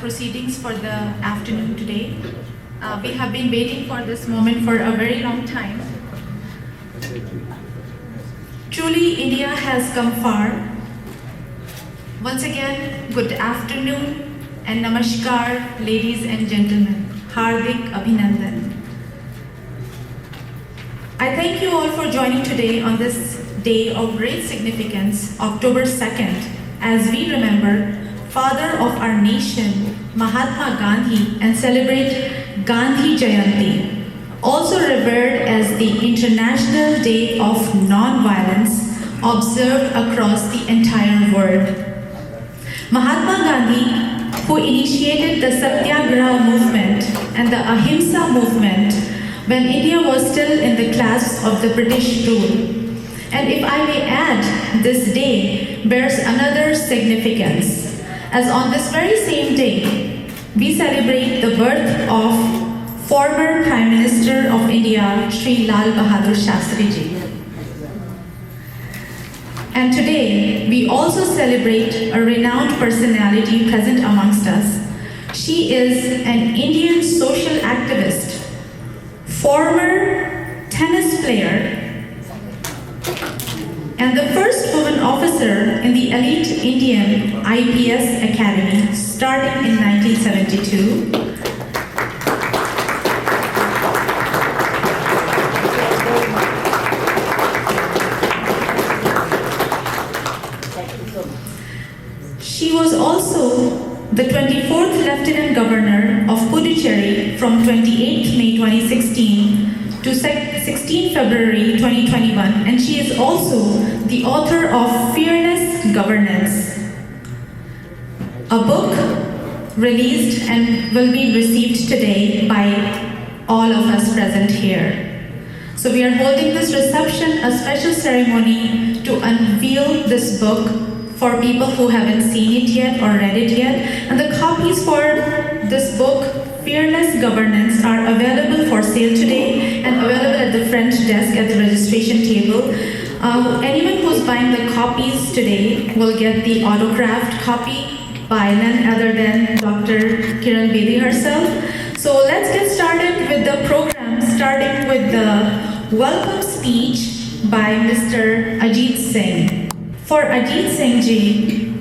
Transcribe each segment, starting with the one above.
proceedings for the afternoon today. We have been waiting for this moment for a very long time. Truly, India has come far. Once again, good afternoon and namaskar, ladies and gentlemen. Hardik Abhinandan. I thank you all for joining today on this day of great significance, October 2nd, as we remember Father of our nation, Mahatma Gandhi, and celebrate Gandhi Jayanti, also revered as the International Day of Non-Violence, observed across the entire world. Mahatma Gandhi, who initiated the Satyagraha movement and the Ahimsa movement when India was still in the clasp of the British rule. And if I may add, this day bears another significance, as on this very same day, we celebrate the birth of former Prime Minister of India, Shri Lal Bahadur Shastri Ji. And today, we also celebrate a renowned personality present amongst us. She is an Indian social activist, former tennis player, and the first woman officer in the elite Indian IPS Academy, starting in 1972. She was also the 24th Lieutenant Governor of Puducherry from 28 May 2016 to 16 February 2021, and she is also the author of Fearless Governance, a book released and will be received today by all of us present here. So we are holding this reception, a special ceremony to unveil this book for people who haven't seen it yet or read it yet. And the copies for this book, Fearless Governance, are available for sale today and available at the front desk at the registration table. Anyone who's buying the copies today will get the autographed copy by none other than Dr. Kiran Bedi herself. So let's get started with the program, starting with the welcome speech by Mr. Ajit Singh. For Ajit Singh Ji,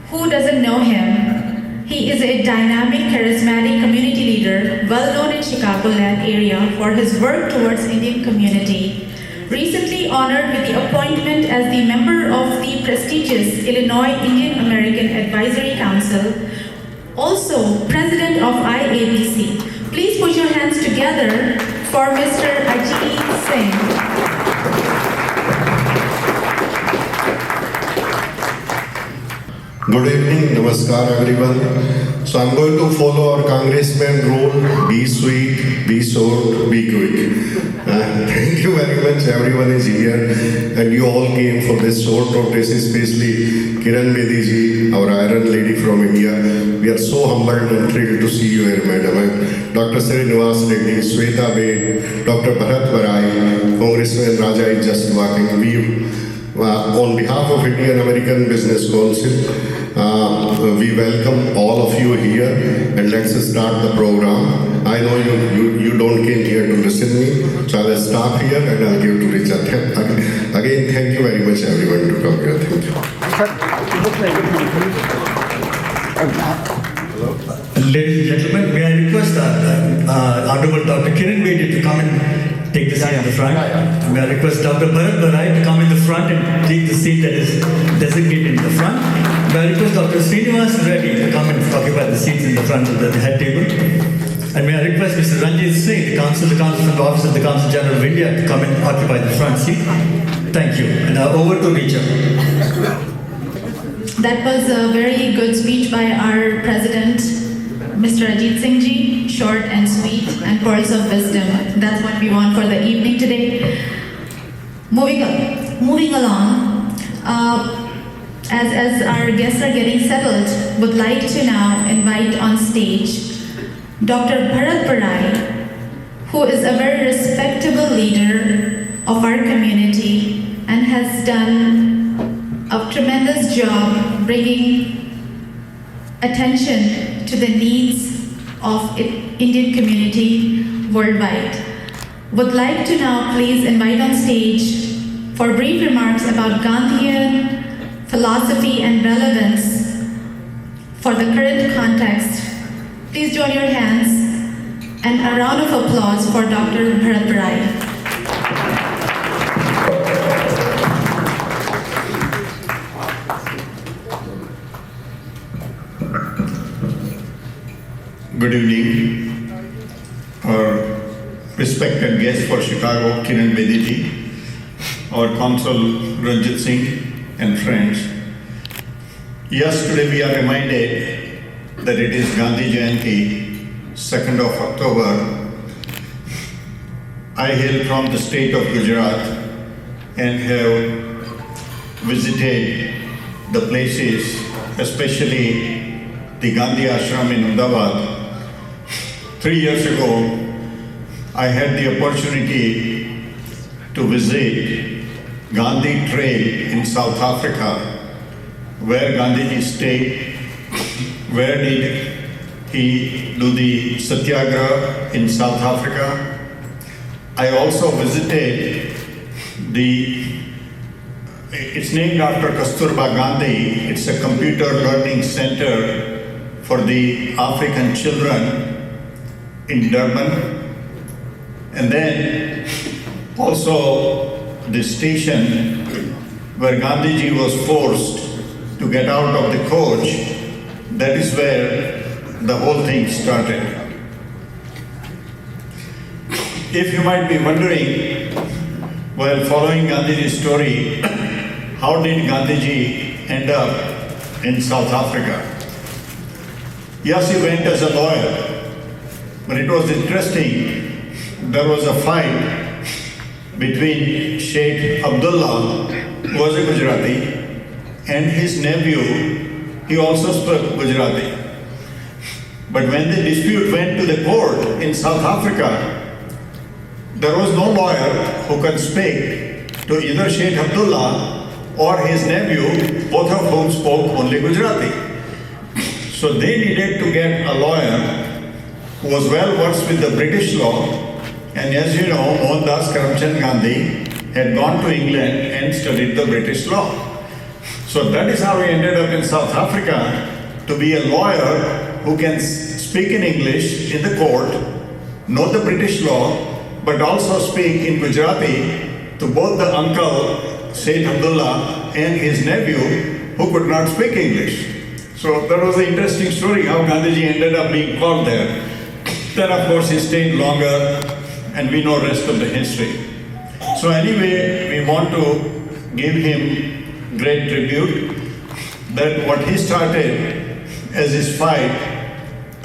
who doesn't know him, he is a dynamic, charismatic community leader, well known in Chicagoland area for his work towards Indian community. Recently honored with the appointment as the member of the prestigious Illinois Indian American Advisory Council, also president of IABC. Please put your hands together for Mr. Ajit Singh. Good evening, namaskar everyone. So I'm going to follow our congressman rule, be sweet, be short, be quick. And thank you very much, everyone is here and you all came for this short notice, especially Kiran Bedi ji, our Iron Lady from India. We are so humbled and thrilled to see you here, madam. And Dr. Srinivas Reddy, Sweta Bed, Dr. Bharat Barai, Congressman Raja is just walking. On behalf of Indian American Business Council, we welcome all of you here and let's start the program. I know you don't came here to listen to me, so I'll stop here and I'll give to Richard. Again, thank you very much everyone to come here. Thank you. Ladies and gentlemen, may I request Honorable Dr. Kiran Bedi to come and take the seat in the front. May I request Dr. Bharat Barai to come in the front and take the seat that is designated in the front. May I request Dr. Srinivas Reddy to come and occupy the seats in the front of the head table. And may I request Mr. Ranjit Singh, the Council from the Office of the Consul General of India, to come and occupy the front seat. Thank you. And now over to Richard. That was a very good speech by our President, Mr. Ajit Singh Ji, short and sweet and pearls of wisdom. That's what we want for the evening today. Moving along, as our guests are getting settled, would like to now invite on stage Dr. Bharat Barai, who is a very respectable leader of our community and has done a tremendous job bringing attention to the needs of Indian community worldwide. Would like to now please invite on stage for brief remarks about Gandhian philosophy and relevance for the current context. Please join your hands and a round of applause for Dr. Bharat Barai. Good evening, our respected guest for Chicago, Kiran Bediji, our consul Ranjit Singh, and friends. Yesterday we are reminded that it is Gandhi Jayanti, 2nd of October. I hail from the state of Gujarat and have visited the places, especially the Gandhi Ashram in Ahmedabad. 3 years ago, I had the opportunity to visit Gandhi Trail in South Africa, where Gandhiji stayed, where did he do the Satyagraha in South Africa. I also visited it's named after Kasturba Gandhi. It's a computer learning center for the African children in Durban. And then also the station where Gandhiji was forced to get out of the coach. That is where the whole thing started. If you might be wondering, while following Gandhiji's story, how did Gandhiji end up in South Africa? Yes, he went as a lawyer. But it was interesting, there was a fight between Sheikh Abdullah, who was a Gujarati, and his nephew, he also spoke Gujarati. But when the dispute went to the court in South Africa, there was no lawyer who could speak to either Sheikh Abdullah or his nephew, both of whom spoke only Gujarati. So they needed to get a lawyer who was well versed with the British law, and as you know, Mohandas Karamchand Gandhi had gone to England and studied the British law. So that is how he ended up in South Africa, to be a lawyer who can speak in English in the court, know the British law, but also speak in Gujarati to both the uncle, Sheikh Abdullah, and his nephew, who could not speak English. So that was an interesting story how Gandhiji ended up being called there. Then of course he stayed longer, and we know rest of the history. So anyway, we want to give him great tribute that what he started as his fight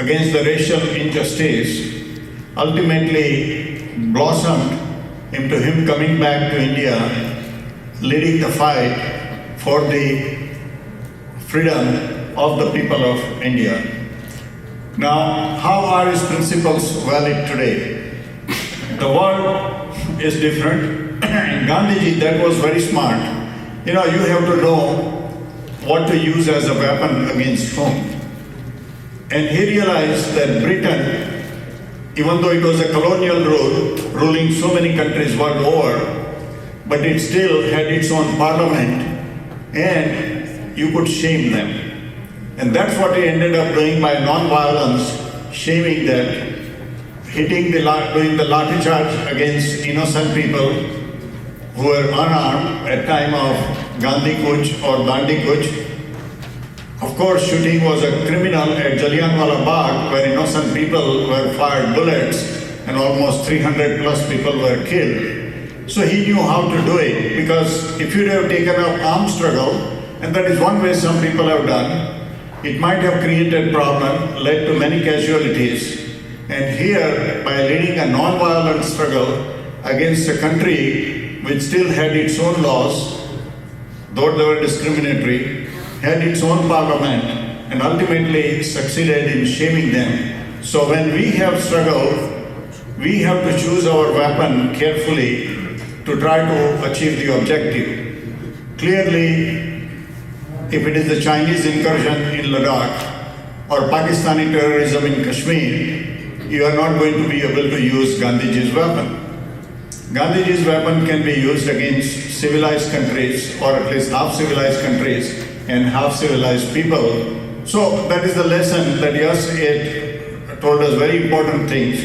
against the racial injustice ultimately blossomed into him coming back to India, leading the fight for the freedom of the people of India. Now, how are his principles valid today? The world is different. In Gandhiji, that was very smart. You know, you have to know what to use as a weapon against whom. And he realized that Britain, even though it was a colonial rule, ruling so many countries world over, but it still had its own parliament, and you could shame them. And that's what he ended up doing by non-violence, shaming them, doing the lathi charge against innocent people who were unarmed at time of Gandhi Kuch or Dandi Kuch. Of course, shooting was a criminal at Jallianwala Bagh, where innocent people were fired bullets and almost 300 plus people were killed. So he knew how to do it, because if you'd have taken up armed struggle, and that is one way some people have done, it might have created problem, led to many casualties. And here, by leading a non-violent struggle against a country which still had its own laws, though they were discriminatory, had its own parliament, and ultimately succeeded in shaming them. So when we have struggled, we have to choose our weapon carefully to try to achieve the objective. Clearly, if it is the Chinese incursion in Ladakh, or Pakistani terrorism in Kashmir, you are not going to be able to use Gandhiji's weapon. Gandhiji's weapon can be used against civilized countries, or at least half-civilized countries and half-civilized people. So that is the lesson that yes, it told us very important things.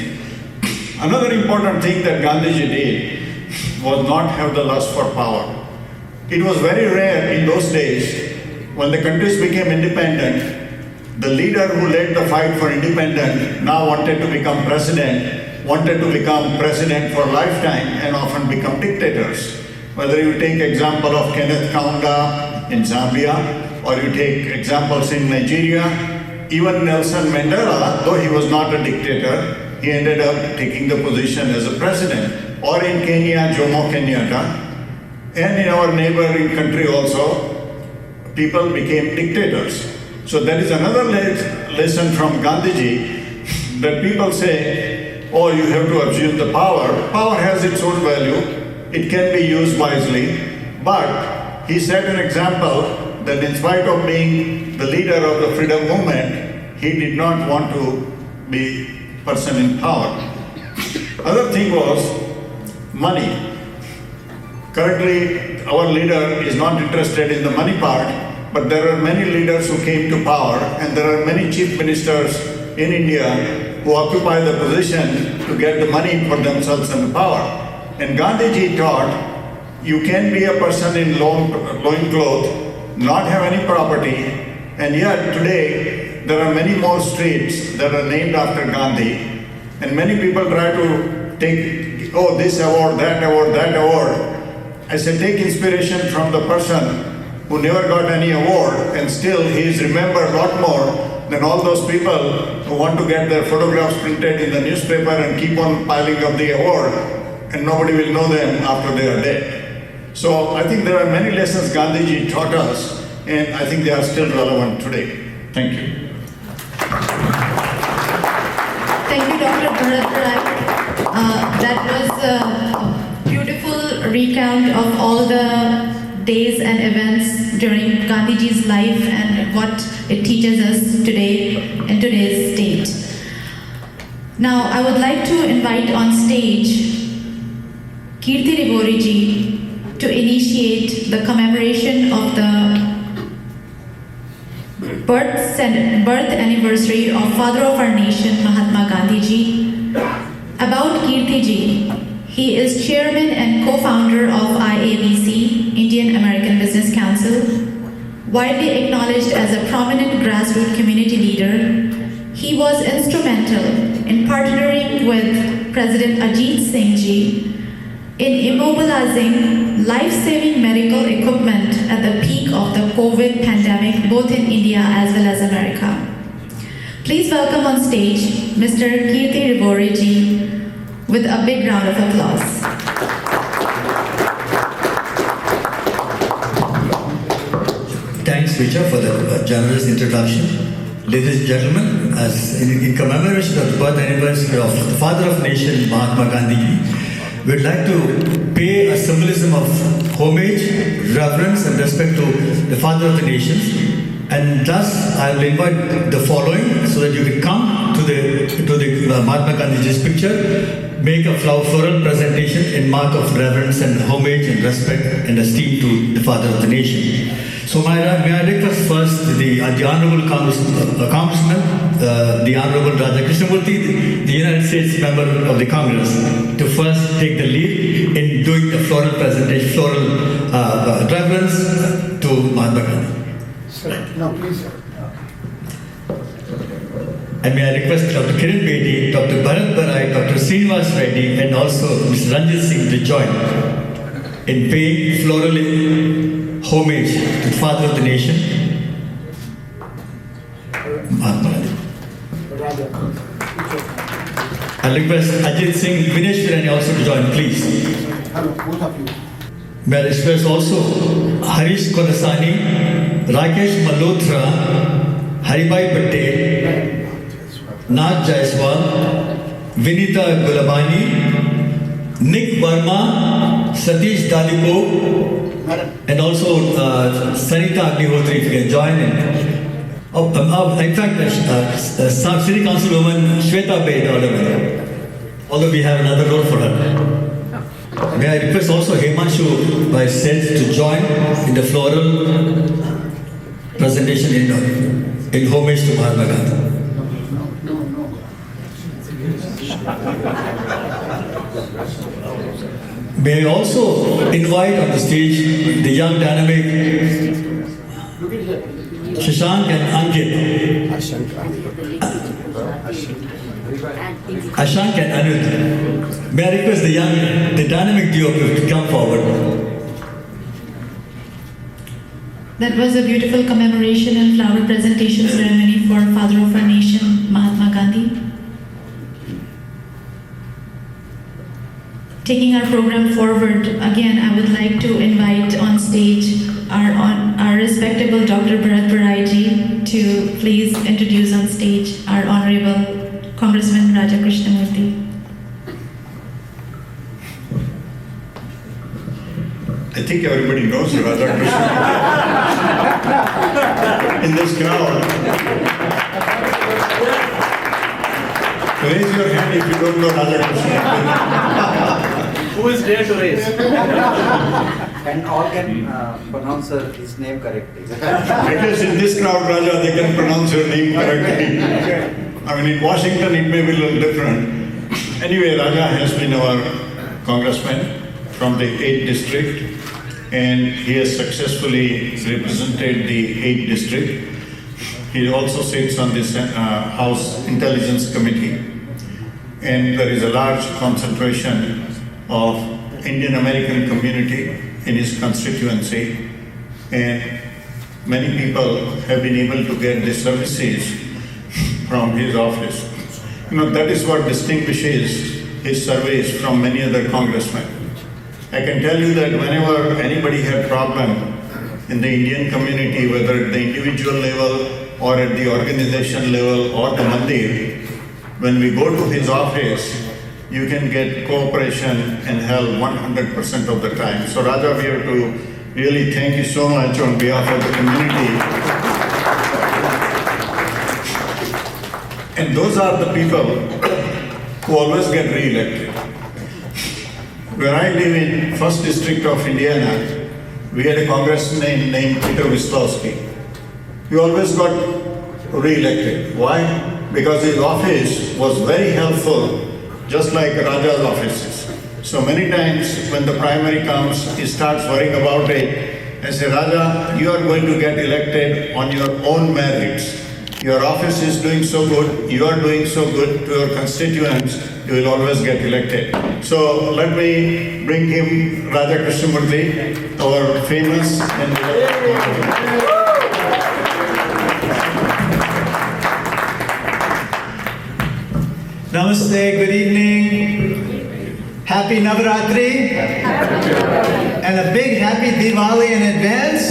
Another important thing that Gandhiji did was not have the lust for power. It was very rare in those days when the countries became independent. The leader who led the fight for independence now wanted to become president, for a lifetime and often become dictators. Whether you take example of Kenneth Kaunda in Zambia, or you take examples in Nigeria, even Nelson Mandela, though he was not a dictator, he ended up taking the position as a president. Or in Kenya, Jomo Kenyatta, and in our neighboring country also, people became dictators. So that is another lesson from Gandhiji, that people say, oh, you have to assume the power. Power has its own value. It can be used wisely. But he set an example that in spite of being the leader of the freedom movement, he did not want to be person in power. Other thing was money. Currently, our leader is not interested in the money part, but there are many leaders who came to power, and there are many chief ministers in India who occupy the position to get the money for themselves and the power. And Gandhiji taught you can be a person in loincloth, not have any property, and yet today there are many more streets that are named after Gandhi, and many people try to take, oh, this award, that award, that award. I said, take inspiration from the person who never got any award, and still he is remembered a lot more than all those people who want to get their photographs printed in the newspaper and keep on piling up the award, and nobody will know them after they are dead. So I think there are many lessons Gandhiji taught us, and I think they are still relevant today. Thank you. Thank you, Dr. Bharat. That was a beautiful recount of all the days and events during Gandhiji's life and what it teaches us today in today's state. Now, I would like to invite on stage Kirti Rivoriji to initiate the commemoration of the birth anniversary of Father of our Nation, Mahatma Gandhiji. About Kirtiji, he is chairman and co-founder of IABC, Indian American Business Council. Widely acknowledged as a prominent grassroots community leader, he was instrumental in partnering with President Ajit Singh Ji in immobilizing life-saving medical equipment at the peak of the COVID pandemic, both in India as well as America. Please welcome on stage Mr. Kirti Rivoriji with a big round of applause. Thanks, Richa, for the generous introduction. Ladies and gentlemen, as in commemoration of the birth anniversary of the Father of Nation, Mahatma Gandhi, we'd like to pay a symbolism of homage, reverence, and respect to the Father of the Nations. And thus, I will invite the following so that you can come to the Mahatma Gandhiji's picture, make a floral presentation in mark of reverence and homage and respect and esteem to the Father of the Nation. So may I request first the Honorable Congressman, the Honorable Raja Krishnamurthy, the United States Member of the Congress, to first take the lead in doing the floral presentation, floral reverence to Mahatma Gandhi. No, please. And may I request Dr. Kiran Bedi, Dr. Bharat Barai, Dr. Srinivas Reddy, and also Mr. Ranjit Singh to join in paying floral homage to the Father of the Nation, Mahatma Gandhi. I request Ajit Singh, Vinesh Virani also to join, please. Hello, both of you. May I request also Harish Kodasani, Rakesh Malhotra, Haribai Patel, Nath Jaiswal, Vinita Gulabani, Nick Verma, Satish Dalipo, and also Sanita Agnihotri, if you can join in. In fact, City Councilwoman Shweta paid all of it, although we have another role for her. May I request also Himanshu by sense to join in the floral presentation in homage to Mahatma Gandhi. May I also invite on the stage the young dynamic Shashank and Ankit. Ashank and Anuj. May I request the dynamic duo to come forward. That was a beautiful commemoration and flower presentation ceremony for Father of our Nation, Mahatma Gandhi. Taking our program forward, again, I would like to invite on stage our respectable Dr. Bharat Baraiji to please introduce on stage our Honorable Congressman Raja Krishnamurthy. I think everybody knows Raja Krishnamurthy. In this crowd, raise your hand if you don't know Raja Krishnamurthy. Who is there to raise? And all can pronounce his name correctly. At least in this crowd, Raja, they can pronounce your name correctly. I mean, in Washington, it may be a little different. Anyway, Raja has been our congressman from the 8th district, and he has successfully represented the 8th district. He also sits on this House Intelligence Committee, and there is a large concentration of Indian American community in his constituency, and many people have been able to get the services from his office. You know, that is what distinguishes his service from many other congressmen. I can tell you that whenever anybody had problem in the Indian community, whether at the individual level or at the organization level or the mandir, when we go to his office, you can get cooperation and help 100% of the time. So Raja, we have to really thank you so much on behalf of the community. And those are the people who always get re-elected. Where I live in 1st District of Indiana, we had a congressman named Peter Wislowski. He always got re-elected. Why? Because his office was very helpful, just like Raja's offices. So many times when the primary comes, he starts worrying about it and say, Raja, you are going to get elected on your own merits. Your office is doing so good, you are doing so good to your constituents, you will always get elected. So let me bring him Raja Krishnamurthy, our famous and Namaste, good evening. Happy Navaratri. And a big happy Diwali in advance.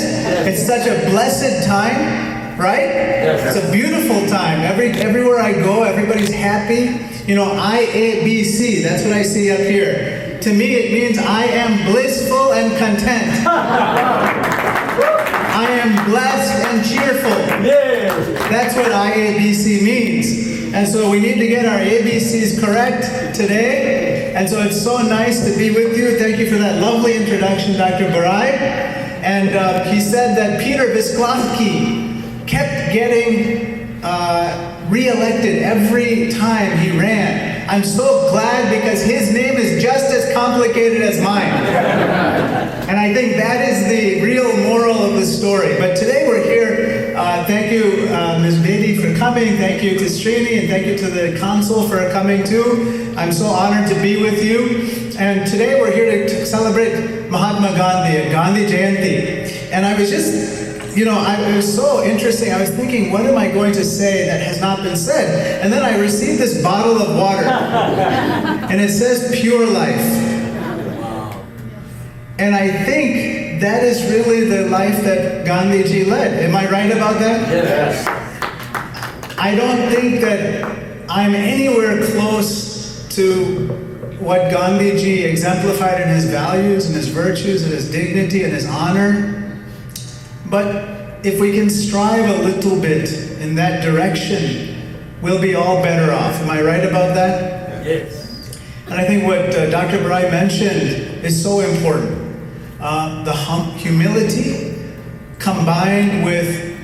It's such a blessed time, right? It's a beautiful time. Everywhere I go, everybody's happy. You know, IABC, that's what I see up here. To me, it means I am blissful and content. I am blessed and cheerful. That's what IABC means. And so we need to get our ABCs correct today. And so it's so nice to be with you. Thank you for that lovely introduction, Dr. Barai. And he said that Peter Wislowski kept getting re-elected every time he ran. I'm so glad because his name is just as complicated as mine. And I think that is the real moral of the story. But today we're here. Thank you, Ms. Bedi, for coming. Thank you to Srini, and thank you to the council for coming too. I'm so honored to be with you. And today we're here to celebrate Mahatma Gandhi, Gandhi Jayanti. And I was just, you know, it was so interesting. I was thinking, what am I going to say that has not been said? And then I received this bottle of water. And it says pure life. And I think that is really the life that Gandhiji led. Am I right about that? Yes. I don't think that I'm anywhere close to what Gandhiji exemplified in his values and his virtues and his dignity and his honor. But if we can strive a little bit in that direction, we'll be all better off. Am I right about that? Yes. And I think what Dr. Barai mentioned is so important. The humility combined with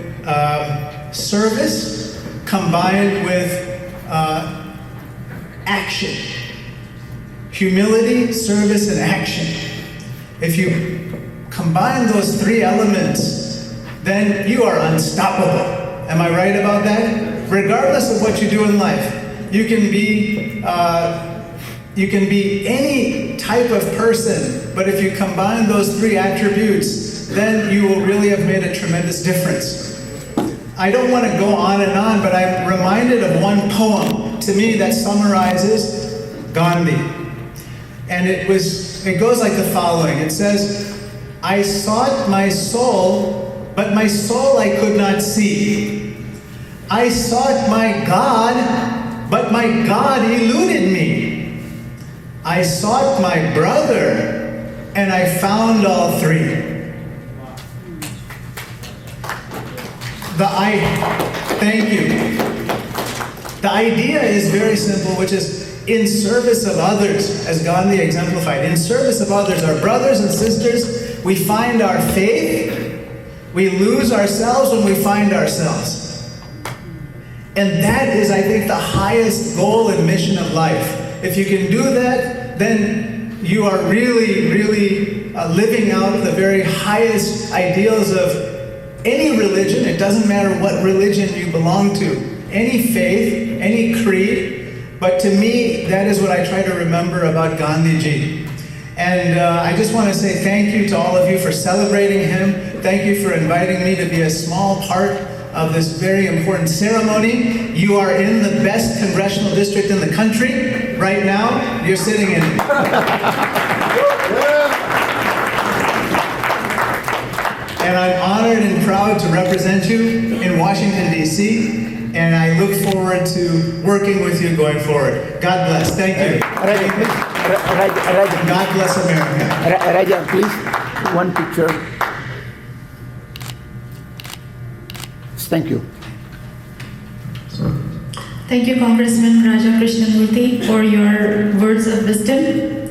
service, combined with action. Humility, service, and action. If you combine those three elements, then you are unstoppable. Am I right about that? Regardless of what you do in life, you can be any type of person, but if you combine those three attributes, then you will really have made a tremendous difference. I don't want to go on and on, but I'm reminded of one poem to me that summarizes Gandhi. And it goes like the following. It says, I sought my soul, but my soul I could not see. I sought my God, but my God eluded me. I sought my brother, and I found all three. Thank you. The idea is very simple, which is in service of others, as Gandhi exemplified. In service of others, our brothers and sisters, we find our faith. We lose ourselves when we find ourselves. And that is, I think, the highest goal and mission of life. If you can do that, then you are really, really living out the very highest ideals of any religion. It doesn't matter what religion you belong to, any faith, any creed. But to me, that is what I try to remember about Gandhiji. And I just want to say thank you to all of you for celebrating him. Thank you for inviting me to be a small part of this very important ceremony. You are in the best congressional district in the country right now. You're sitting in it. And I'm honored and proud to represent you in Washington, D.C., and I look forward to working with you going forward. God bless. Thank you. God bless America. Raja, please, one picture. Thank you. Thank you, Congressman Raja Krishnamurthy, for your words of wisdom.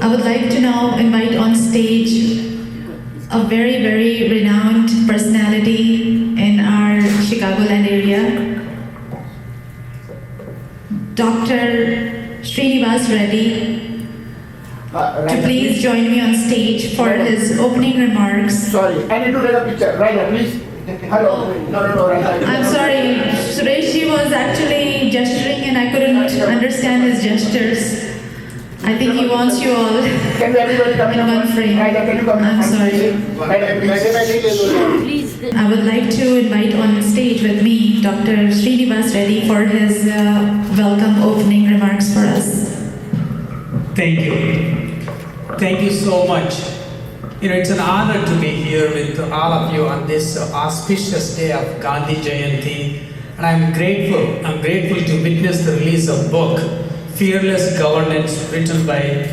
I would like to now invite on stage a very, very renowned personality in our Chicagoland area, Dr. Srinivas Reddy, to please join me on stage for his opening remarks. Sorry, I need to take a picture. Raja, please. Hello. No, Raja. I'm sorry, Suresh was actually gesturing and I couldn't understand his gestures. I think he wants you all Can everybody come in one frame. Raja, can you come in I'm front, sorry. please? I would like to invite on stage with me Dr. Srinivas Reddy for his welcome opening remarks for us. Thank you. Thank you so much. It's an honor to be here with all of you on this auspicious day of Gandhi Jayanti. And I'm grateful to witness the release of book, Fearless Governance, written by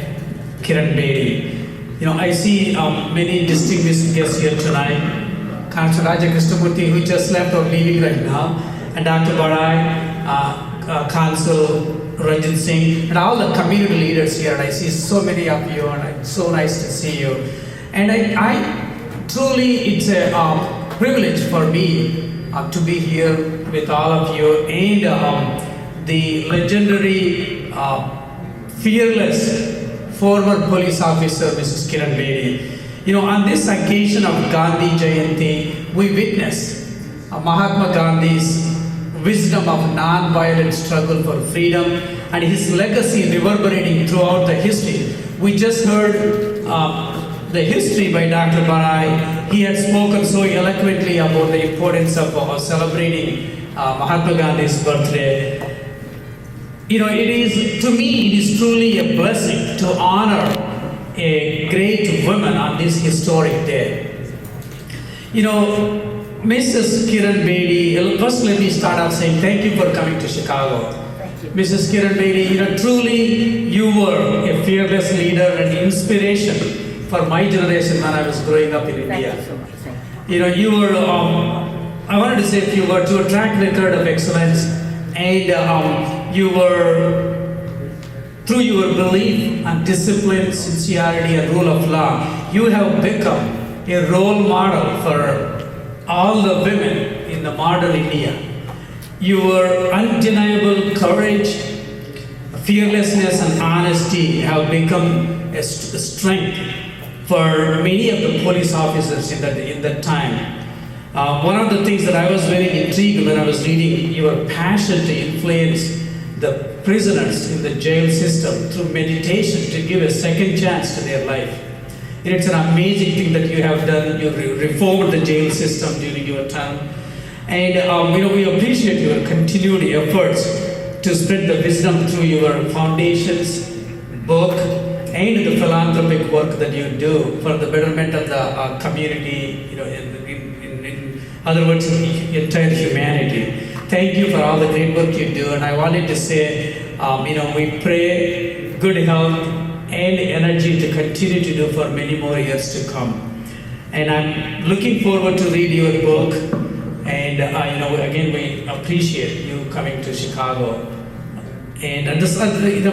Kiran Bedi. I see many distinguished guests here tonight. Councillor Raja Krishnamurthy, who just left or leaving right now, and Dr. Barai, Council Ranjit Singh, and all the community leaders here. And I see so many of you, and it's so nice to see you. And I truly, it's a privilege for me to be here with all of you, and the legendary, fearless former police officer, Mrs. Kiran Bedi. On this occasion of Gandhi Jayanti, we witness Mahatma Gandhi's wisdom of non-violent struggle for freedom and his legacy reverberating throughout the history. We just heard the history by Dr. Barai. He had spoken so eloquently about the importance of celebrating Mahatma Gandhi's birthday. To me, it is truly a blessing to honor a great woman on this historic day. Mrs. Kiran Bedi, first let me start off saying thank you for coming to Chicago. Thank you. Mrs. Kiran Bedi, truly you were a fearless leader and inspiration for my generation when I was growing up in India. Thank you so much. Thank You were, I wanted to say a few words, your track record of excellence, and you were, through your belief and discipline, sincerity, and rule of law, you have become a role model for all the women in the modern India. Your undeniable courage, fearlessness, and honesty have become a strength for many of the police officers in that time. One of the things that I was very intrigued when I was reading your passion to influence the prisoners in the jail system through meditation to give a second chance to their life. It's an amazing thing that you have done. You reformed the jail system during your time. And we appreciate your continued efforts to spread the wisdom through your foundations, book, and the philanthropic work that you do for the betterment of the community, in other words, entire humanity. Thank you for all the great work you do. And I wanted to say, we pray good health and energy to continue to do for many more years to come. And I'm looking forward to read your book. And again, we appreciate you coming to Chicago. And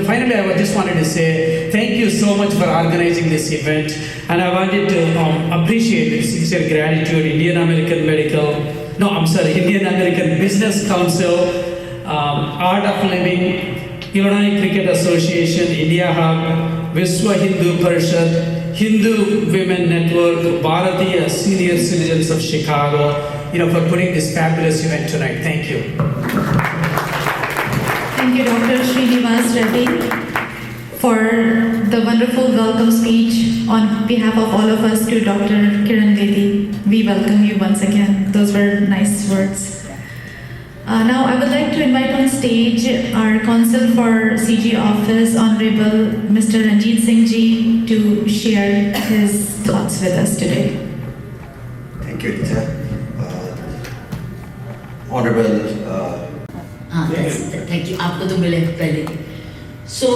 finally, I just wanted to say thank you so much for organizing this event. And I wanted to appreciate with sincere gratitude Indian American Business Council, Art of Living, Illinois Cricket Association, India Hub, Vishwa Hindu Parishad, Hindu Women Network, Bharatiya Senior Citizens of Chicago, for putting this fabulous event tonight. Thank you. Thank you, Dr. Srinivas Reddy, for the wonderful welcome speech on behalf of all of us to Dr. Kiran Bedi. We welcome you once again. Those were nice words. Now I would like to invite on stage our Consul for CG Office, Honorable Mr. Ranjit Singh Ji, to share his thoughts with us today. Thank you, Rita. Honorable. Thank you. आपको तो मिले पहले. सो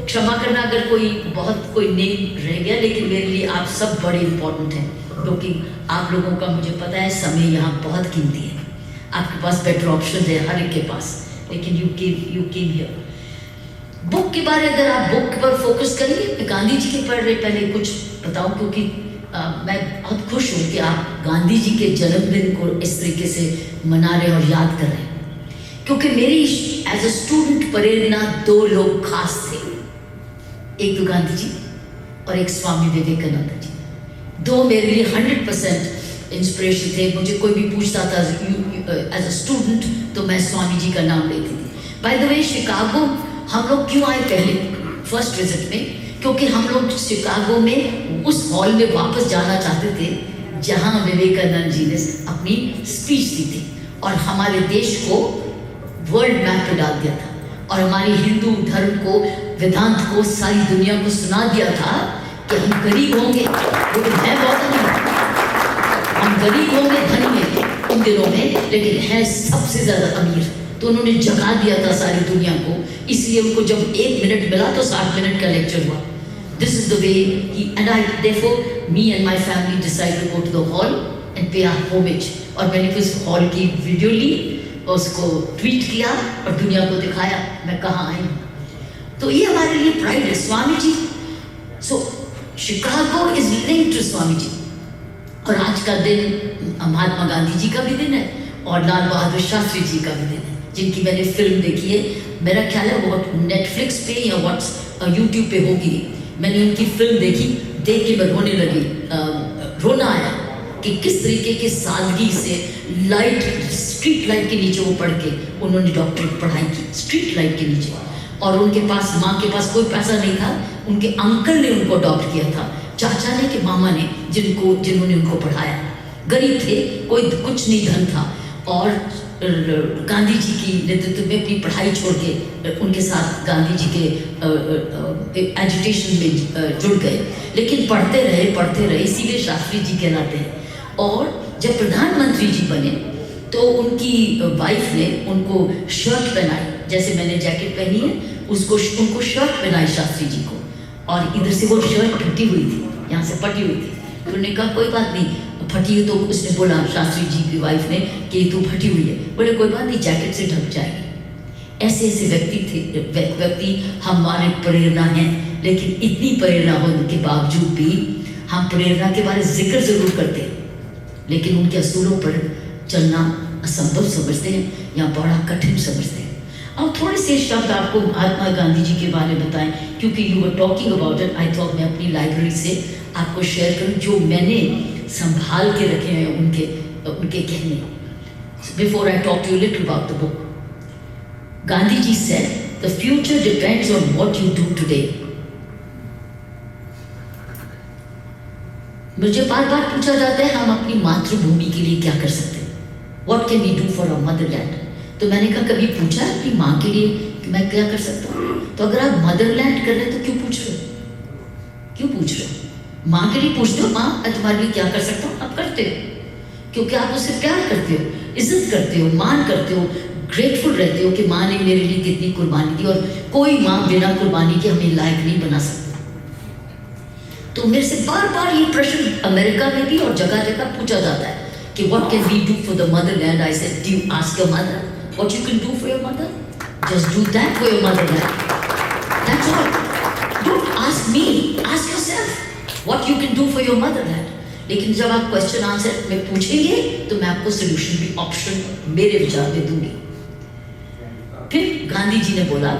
क्षमा करना अगर कोई name रह गया, लेकिन मेरे लिए आप सब बड़े इम्पोर्टेंट हैं, क्योंकि आप लोगों का मुझे पता है समय यहाँ बहुत कीमती है. आपके पास बेटर ऑप्शन है हर एक के पास, लेकिन यू केम हियर. बुक के बारे अगर आप बुक पर फोकस करिए, गांधी जी के पढ़ रहे पहले कुछ बताऊं, क्योंकि मैं बहुत खुश हूँ कि आप गांधी जी के जन्मदिन को इस तरीके से मना रहे और याद कर रहे हैं. क्योंकि मेरी एज अ स्टूडेंट प्रेरणा दो लोग खास थे, एक तो गांधी जी और एक स्वामी विवेकानंद जी. दो मेरे लिए 100% इंस्पिरेशन थे. मुझे कोई भी पूछता था एज अ स्टूडेंट तो मैं स्वामी जी का नाम लेती थी. बाय द वे, शिकागो हम लोग क्यों आए पहले फर्स्ट विजिट में? क्योंकि हम लोग शिकागो में उस हॉल में वापस जाना चाहते थे जहां विवेकानंद जी ने अपनी स्पीच दी थी और हमारे देश को वर्ल्ड मैप पे डाल दिया था, और हमारी हिंदू धर्म को, वेदांत को सारी दुनिया को सुना दिया था कि हम गरीब होंगे, लेकिन है बहुत नहीं. हम गरीब होंगे, धनी हैं इन दिनों में, लेकिन है सबसे ज़्यादा अमीर. तो उन्होंने जगा दिया था सारी दुनिया को. इसलिए उनको जब 1 मिनट मिला तो 60 मिनट का लेक्चर हुआ. This is the way he and I, therefore, me and my family decided to go to the hall and pay our homage. और मैंने उस हॉल की वीडियो ली, उसको ट्वीट किया और दुनिया को दिखाया मैं कहाँ आई हूँ. तो ये हमारे लिए प्राइड है. स्वामी जी, सो Chicago is linked to Swami ji. और आज का दिन महात्मा गांधी जी का भी दिन है और लाल बहादुर शास्त्री जी का भी दिन है, जिनकी मैंने फिल्म देखी है. मेरा ख्याल है वो नेटफ्लिक्स पे या यूट्यूब पे होगी. मैंने उनकी फिल्म देखी, देख के मैं रोने लगी. रोना आया कि किस तरीके की सादगी से स्ट्रीट लाइट के नीचे वो पढ़ के उन्होंने डॉक्टरेट पढ़ाई की, स्ट्रीट लाइट के नीचे. और उनके पास, माँ के पास कोई पैसा नहीं था, उनके अंकल ने उनको अडॉप्ट किया था, चाचा ने कि मामा ने, जिन्होंने उनको पढ़ाया. गरीब थे, कोई कुछ नहीं धन था, और गांधी जी की नेतृत्व में अपनी पढ़ाई छोड़ के उनके साथ गांधी जी के एजुटेशन में जुड़ गए. लेकिन पढ़ते रहे, इसीलिए शास्त्री जी कहलाते हैं. और जब प्रधानमंत्री जी बने तो उनकी वाइफ ने उनको शर्ट पहनाई, जैसे मैंने जैकेट पहनी है, उनको शर्ट पहनाई शास्त्री जी को. और इधर से वो शर्ट फटी हुई थी, यहाँ से पटी हुई थी. तो उन्होंने कहा कोई बात नहीं, फटी हुई, तो उसने बोला शास्त्री जी की वाइफ ने कि तू फटी हुई है। बोले कोई बात नहीं, जैकेट से ढक जाएगी। ऐसे ऐसे व्यक्ति हमारे प्रेरणा हैं, लेकिन इतनी प्रेरणा होने के बावजूद भी हम प्रेरणा के बारे में जिक्र जरूर करते हैं, लेकिन उनके असूलों पर चलना असंभव समझते हैं या बड़ा कठिन समझते हैं। अब थोड़े से शब्द आपको महात्मा गांधी जी के बारे में बताएं, क्योंकि you were talking about it. I thought मैं अपनी लाइब्रेरी से आपको शेयर करूं जो मैंने संभाल के रखे हैं उनके कहने। Before I talk to you little about the book, Gandhi ji said the future depends on what you do today. मुझे बार बार पूछा जाता है हम अपनी मातृभूमि के लिए क्या कर सकते हैं, what can we do for our motherland. तो मैंने कहा कभी पूछा है अपनी माँ के लिए कि मैं क्या कर सकता हूँ? तो अगर आप मदरलैंड कर रहे हैं तो क्यों पूछ रहे हो? क्यों पूछ रहे हो? माँ के लिए पूछते हो, माँ मैं तुम्हारे लिए क्या कर सकता हूँ? आप करते हो क्योंकि आप उससे प्यार करते हो, इज्जत करते हो, मान करते हो, ग्रेटफुल रहते हो कि माँ ने मेरे लिए कितनी कुर्बानी दी, और कोई माँ बिना कुर्बानी के हमें लायक नहीं बना सकती। तो मेरे से बार बार ये प्रश्न अमेरिका में भी और जगह जगह पूछा जाता है कि what can we do for the motherland. I said do you ask your mother what you can do for your mother? Just do that for your motherland. That's all. Don't ask me. Ask yourself what you can do for your motherland. लेकिन जब आप question answer में पूछेंगे तो मैं आपको solution भी option मेरे विचार में दूंगी। फिर गांधी जी ने बोला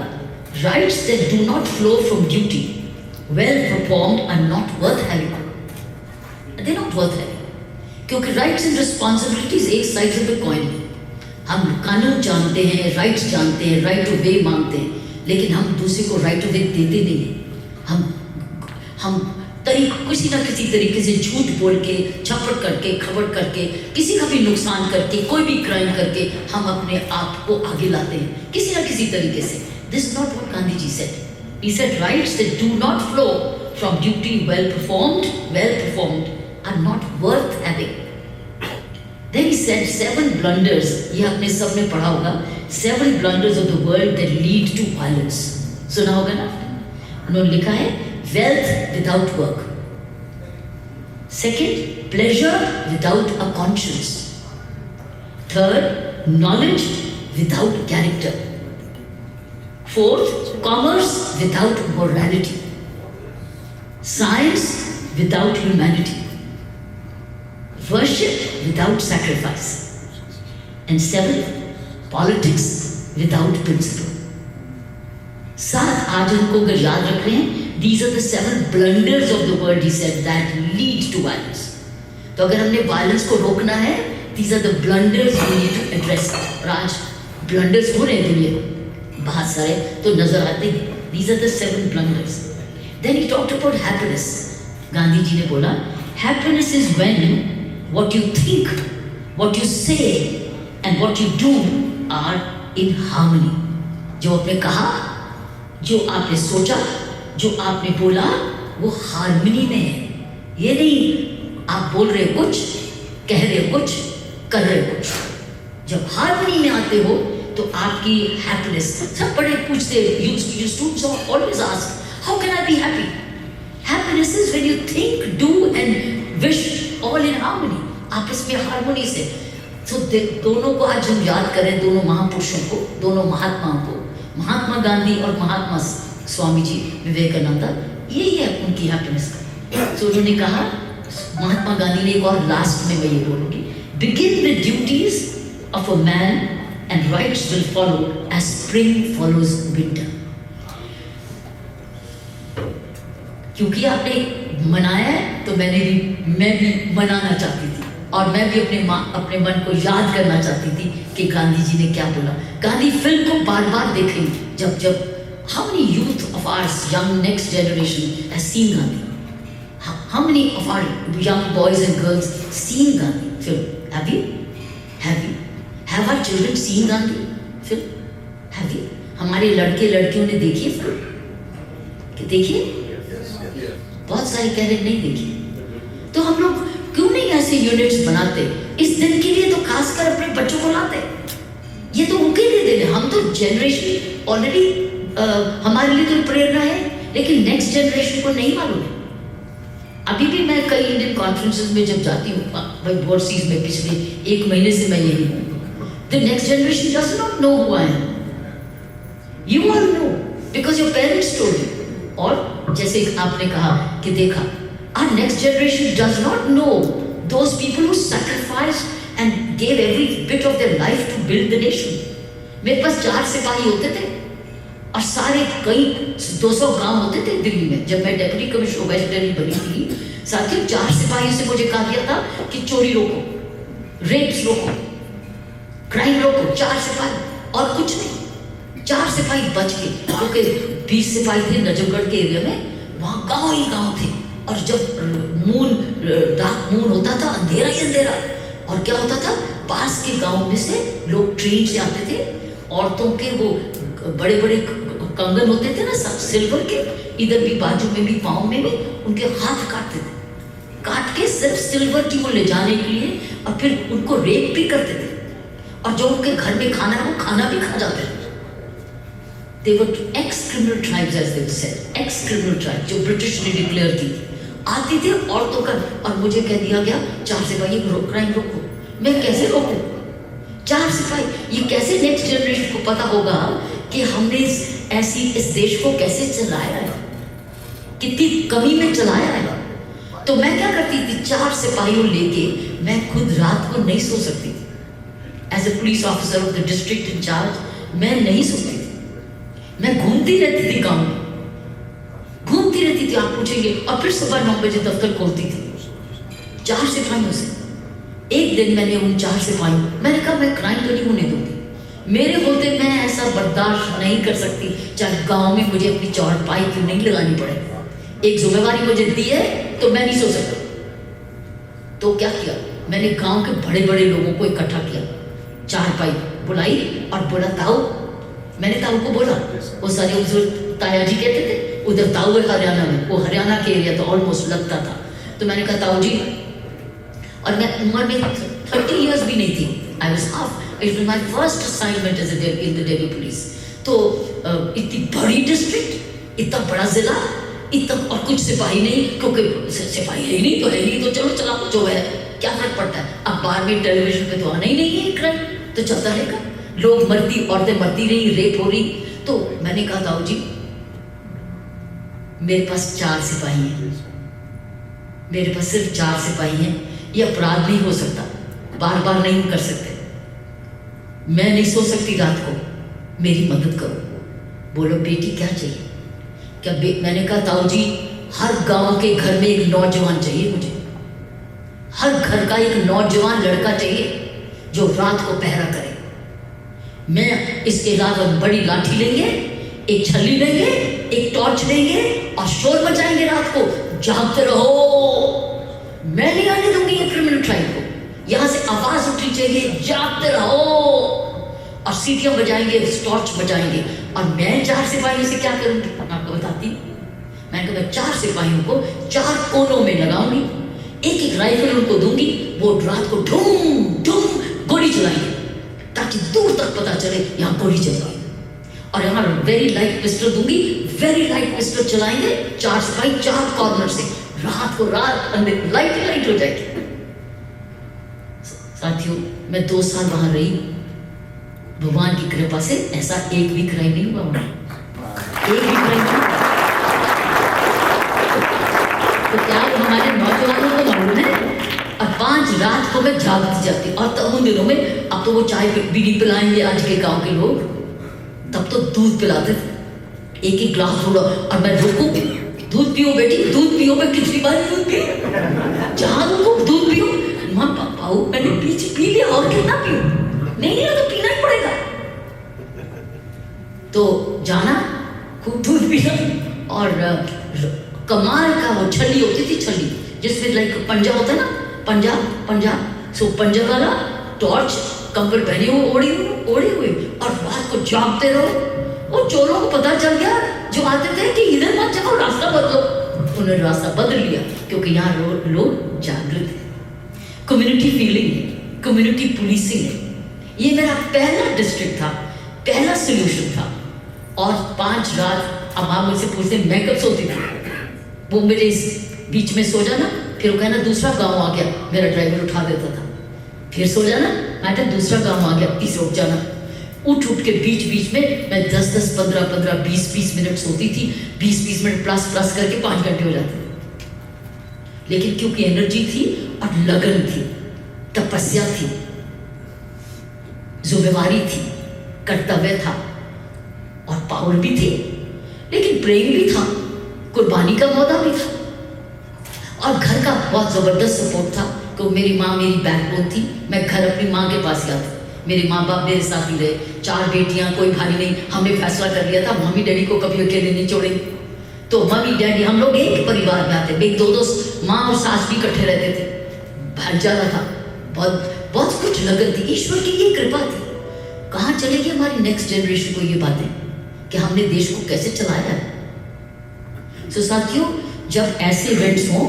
rights that do not flow from duty well performed are not worth having. They're not worth having. क्योंकि rights and responsibilities एक साइड of the coin है। हम कानून जानते हैं, राइट्स जानते हैं, राइट टू वे मांगते हैं, लेकिन हम दूसरे को राइट टू वे देते नहीं हैं। हम किसी ना किसी तरीके से झूठ बोल के, छपट करके, खबट करके, किसी का भी नुकसान करके, कोई भी क्राइम करके हम अपने आप को आगे लाते हैं किसी ना किसी तरीके से। This is not what Gandhi ji said. He said rights that do not flow from duty well performed are not worth having. Then he said 7 blunders, ये आपने सब ने पढ़ा होगा, 7 blunders of the world that lead to violence. सुना होगा ना? उन्होंने लिखा है wealth without work. Second, pleasure without a conscience. Third, knowledge without character. Fourth, commerce without morality. Science without humanity. Worship without sacrifice. And 7th, politics without principle. आज हमको अगर याद रख रहे हैं, these are the 7 blunders of the world, he said, that lead to violence. तो अगर हमने violence को रोकना है, these are the blunders we need to address. और आज blunders हो रहे हैं दुनिया को, बहुत सारे तो नजर आते हैं। These are the 7 blunders. Then he talked about happiness. Gandhi ji ने बोला, happiness is when what you think, what you say, and what you do are in harmony. जो आपने कहा, जो आपने सोचा, जो आपने बोला, वो हार्मनी में है। ये नहीं आप बोल रहे हो कुछ, कह रहे हो कुछ, कर रहे हो कुछ। जब हार्मनी में आते हो तो आपकी हैप्पीनेस। सब बड़े पूछते हैं, you students always ask, how can I be happy? Happiness is when you think, do and wish all in harmony, आपस में हार्मोनी से। तो दोनों को आज हम याद करें, दोनों महापुरुषों को, दोनों महात्माओं को, महात्मा गांधी और महात्मा स्वामी जी विवेकानंद, यही है उनकी हैप्पीनेस का। तो उन्होंने कहा, महात्मा गांधी ने एक और लास्ट में मैं ये बोलूँगी, begin with duties of a man and rights will follow as spring follows winter. क्योंकि आपने मनाया है तो मैं भी मनाना चाहती थी, और मैं भी अपने मन को याद करना चाहती थी कि गांधी जी ने क्या बोला। गांधी फिल्म को बार बार देखें जब how many youth of our young next generation has seen Gandhi? How many of our young boys and girls seen Gandhi film? Have you? Have our children seen Gandhi film? Have you? हमारे लड़के लड़कियों ने देखी film? देखिए, बहुत सारे कह रहे नहीं देखी। तो हम लोग क्यों नहीं ऐसे यूनिट्स बनाते? इस दिन के लिए तो खासकर अपने बच्चों को लाते। ये तो उनके लिए देने, हम तो जनरेशन ऑलरेडी हमारे लिए तो प्रेरणा है, लेकिन नेक्स्ट जनरेशन को नहीं मालूम है। अभी भी मैं कई इंडियन कॉन्फ्रेंसेस में जब जाती हूँ, भाई ओवरसीज में पिछले 1 महीने से मैं यही हूँ, the next generation does not know who I am, you all know because your parents told you. और जैसे आपने कहा कि देखा, our next generation does not know those people who sacrificed and gave every bit of their life to build the nation. मेरे पास 4 सिपाही होते थे और सारे कई 200 गांव होते थे दिल्ली में। जब मैं डेप्यूटी कमिश्नर वेस्ट दिल्ली बनी थी, साथियों 4 सिपाहियों से मुझे कहा गया था कि चोरी रोको, रेप्स रोको, क्राइम रोको। 4 सिपाही और कुछ नहीं, 4 सिपाही बच के, क्योंकि 20 सिपाही थे नजफगढ़ के एरिया में, वहाँ गाँव ही गाँव थे। और जब मून डार्क मून होता था, अंधेरा ही अंधेरा, और क्या होता था, पास के गांव में से लोग ट्रेन से आते थे, औरतों के वो बड़े बड़े कंगन होते थे ना सिल्वर के, इधर भी बाजू में भी पाँव में भी, उनके हाथ काटते थे, काट के सिर्फ सिल्वर की वो ले जाने के लिए, और फिर उनको रेप भी करते थे, और जो उनके घर में खाना है वो खाना भी खा जाते थे। They were ex-criminal tribes as they said, ex-criminal tribes जो ब्रिटिश ने डिक्लेयर की थी, आती थी औरतों का। और मुझे कह दिया गया 4 सिपाही क्राइम रोको। मैं कैसे रोकूं? 4 सिपाही, ये कैसे नेक्स्ट जनरेशन को पता होगा कि हमने इस देश को कैसे चलाया है, कितनी कमी में चलाया है। तो मैं क्या करती थी, 4 सिपाहियों लेके मैं खुद रात को नहीं सो सकती थी। As a police officer of the district in charge मैं नहीं सोती थी, मैं घूमती रहती थी गाँव में, घूमती रहती थी। आप पूछेंगे, और फिर सुबह 9 बजे दफ्तर खोलती थी 4 सिपाहियों से। एक दिन मैंने उन 4 सिपाहियों, मैंने कहा मैं क्राइम तो नहीं होने दूंगी, मेरे होते मैं ऐसा बर्दाश्त नहीं कर सकती, चाहे गांव में मुझे अपनी चौपाई क्यों नहीं लगानी पड़े। एक जिम्मेवारी मुझे दी है तो मैं नहीं सो सकती। तो क्या किया, मैंने गांव के बड़े बड़े लोगों को इकट्ठा किया, चारपाई बुलाई और बोला ताऊ, मैंने ताऊ को बोला, वो सारे ताया जी कहते थे, उधर ताऊ है हरियाणा में, वो हरियाणा के एरिया तो ऑलमोस्ट लगता था। तो मैंने कहा ताऊ जी, और मैं उम्र में 30 इयर्स भी नहीं थी, I was half, it was my first assignment as in the Delhi police. तो इतनी बड़ी डिस्ट्रिक्ट, इतना बड़ा जिला, इतना, और कुछ सिपाही नहीं, क्योंकि सिपाही है ही नहीं तो है नहीं, तो चलो चला जो है, क्या फर्क पड़ता है। अब बार में टेलीविजन पे तो आना ही नहीं है क्राइम, तो चलता रहेगा, लोग मरती, औरतें मरती रही, रेप हो रही। तो मैंने कहा ताऊ जी, मेरे पास 4 सिपाही हैं, मेरे पास सिर्फ 4 सिपाही हैं, ये अपराध नहीं हो सकता, बार बार नहीं कर सकते, मैं नहीं सो सकती रात को, मेरी मदद करो। बोलो बेटी क्या चाहिए? क्या मैंने कहा ताऊ जी, हर गांव के घर में एक नौजवान चाहिए मुझे, हर घर का एक नौजवान लड़का चाहिए जो रात को पहरा करे। मैं इसके अलावा बड़ी लाठी लेंगे, एक छल्ली लेंगे, एक टॉर्च लेंगे और शोर मचाएंगे रात को, जागते रहो, मैं नहीं आने दूंगी ये क्रिमिनल ट्राइब को, यहां से आवाज उठनी चाहिए, जागते रहो, और सीटियां बजाएंगे, टॉर्च बजाएंगे। और मैं 4 सिपाहियों से क्या करूंगी, मैं आपको बताती। मैंने कहा मैं 4 सिपाहियों को 4 कोनों में लगाऊंगी, एक एक राइफल उनको दूंगी, वो रात को ढूम ढूम गोली चलाएंगे, ताकि दूर तक पता चले यहाँ गोली चल रही है। और यहाँ वेरी लाइट पिस्टल दूंगी, वेरी लाइट पिस्टल चलाएंगे, 4 सिपाही 4 कॉर्नर से, रात को रात लाइट हो जाएगी। साथियों, मैं 2 साल वहां रही, भगवान की कृपा से ऐसा एक भी क्राइम नहीं हुआ वहां, एक भी क्राइम नहीं। तो क्या हमारे नौजवानों को मालूम है? और 5 रात को मैं जागती जाती, और तब उन दिनों में, अब तो वो चाय बीड़ी पिलाएंगे आज के गांव के लोग, तब तो दूध पिलाते थे, एक एक ग्लास थोड़ा, और मैं रुकूं, दूध पियो बेटी, दूध पियो। मैं कितनी बार दूध पियो, जहां रुको दूध पियो, माँ पापा मैंने पी लिया, और कितना पियो, नहीं लिया तो पीना ही पड़ेगा। तो जाना, खूब दूध पीना, और कमाल का वो छल्ली होती थी, छल्ली जिसमें लाइक पंजा होता है ना, पंजा, सो पंजा वाला, टॉर्च, कंबल पहने हुए, ओढ़े हुए, और रात को जागते रहो। और चोरों को पता चल गया जो आते थे कि इधर मत जाओ, रास्ता बदलो, उन्होंने रास्ता बदल लिया, क्योंकि यहाँ लोग जागृत है, कम्युनिटी फीलिंग है, कम्युनिटी पुलिसिंग है। ये मेरा पहला डिस्ट्रिक्ट था, पहला सोल्यूशन था। और 5 रात, अब आप मुझसे पूछते मैं कब सोती थी, वो मेरे बीच में सो जाना, फिर वो कहना दूसरा गांव आ गया, मेरा ड्राइवर उठा देता था, फिर सो जाना, मैडम दूसरा गांव आ गया, तीसरा उठ जाना। उठ के बीच बीच में मैं 10-10, 15-15, 20-20 मिनट सोती थी, 20-20 मिनट प्लस करके 5 घंटे हो जाते। लेकिन क्योंकि एनर्जी थी और लगन थी, तपस्या थी, जिम्मेवारी थी, कर्तव्य था और पावर भी थी, लेकिन प्रेम भी था, कुर्बानी का मौका भी था और घर का बहुत जबरदस्त सपोर्ट था। तो मेरी माँ मेरी बैकबोन थी। मैं घर अपनी माँ के पास गया था, मेरे माँ बाप मेरे साथ ही रहे, 4 बेटियां, कोई भाई नहीं। हमने फैसला कर लिया था मम्मी डैडी को कभी अकेले नहीं छोड़ेंगे। तो मम्मी डैडी हम लोग एक परिवार में आते, एक 2 माँ और सास भी इकट्ठे रहते थे, भाईचारा था, बहुत कुछ लगन थी, ईश्वर की ये कृपा थी। कहाँ चलेगी हमारी नेक्स्ट जनरेशन को ये बातें कि हमने देश को कैसे चलाया है। तो साथियों, जब ऐसे इवेंट्स हों,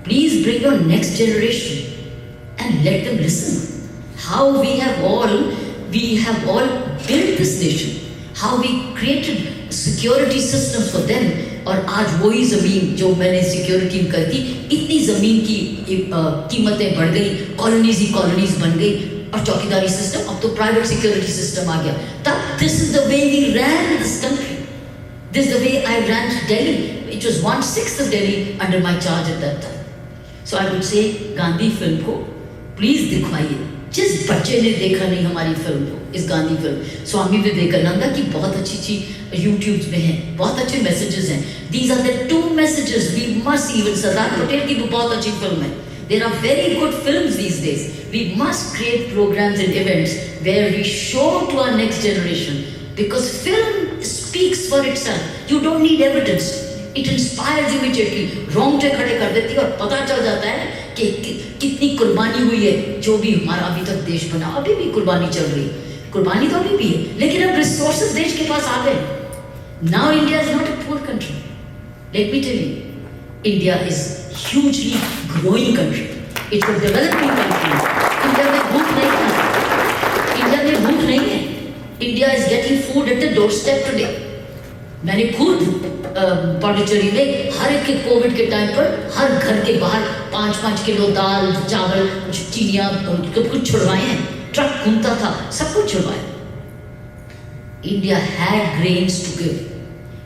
please bring your next generation and let them listen how we have all built this nation, how we created security systems for them। और आज वही जमीन जो मैंने सिक्योरिटी में कर दी, इतनी जमीन की कीमतें बढ़ गई, कॉलोनीज ही कॉलोनीज बन गई और चौकीदारी सिस्टम, अब तो प्राइवेट सिक्योरिटी सिस्टम आ गया। तब this is the way we ran this country, this is the way I ran Delhi। It was 1/6 of Delhi under my charge at that time। So I would say Gandhi film को please दिखवाइए। जिस बच्चे ने देखा नहीं हमारी film को, इस Gandhi film, Swami Vivekananda की बहुत अच्छी यूट्यूब में है, बहुत अच्छे मैसेजेस हैं। These are the 2 messages we must see। even Sardar Patel की भी बहुत अच्छी फिल्म है। There are very good films these days। We must create programs and events where we show to our next generation, because film speaks for itself। You don't need evidence, it inspires immediately। रोंगटे खड़े कर देती है और पता चल जाता है कि कितनी कुर्बानी हुई है। जो भी हमारा अभी तक देश बना, अभी भी कुर्बानी चल रही है, कुर्बानी तो अभी भी है, लेकिन अब रिसोर्सेज देश के पास आ गए। Now India is not a poor country। Let me tell you, India is hugely growing country। It's a developing country। India में भूख नहीं है, India में भूख नहीं है। India is getting food at the doorstep today। मैंने खुद पौंडीचेरी में हर एक के कोविड के टाइम पर हर घर के बाहर 5-5 किलो दाल, चावल, चीनियाँ कुछ छुड़वाए हैं। ट्रक घूमता था, सब कुछ छुड़वाया। India had grains to give।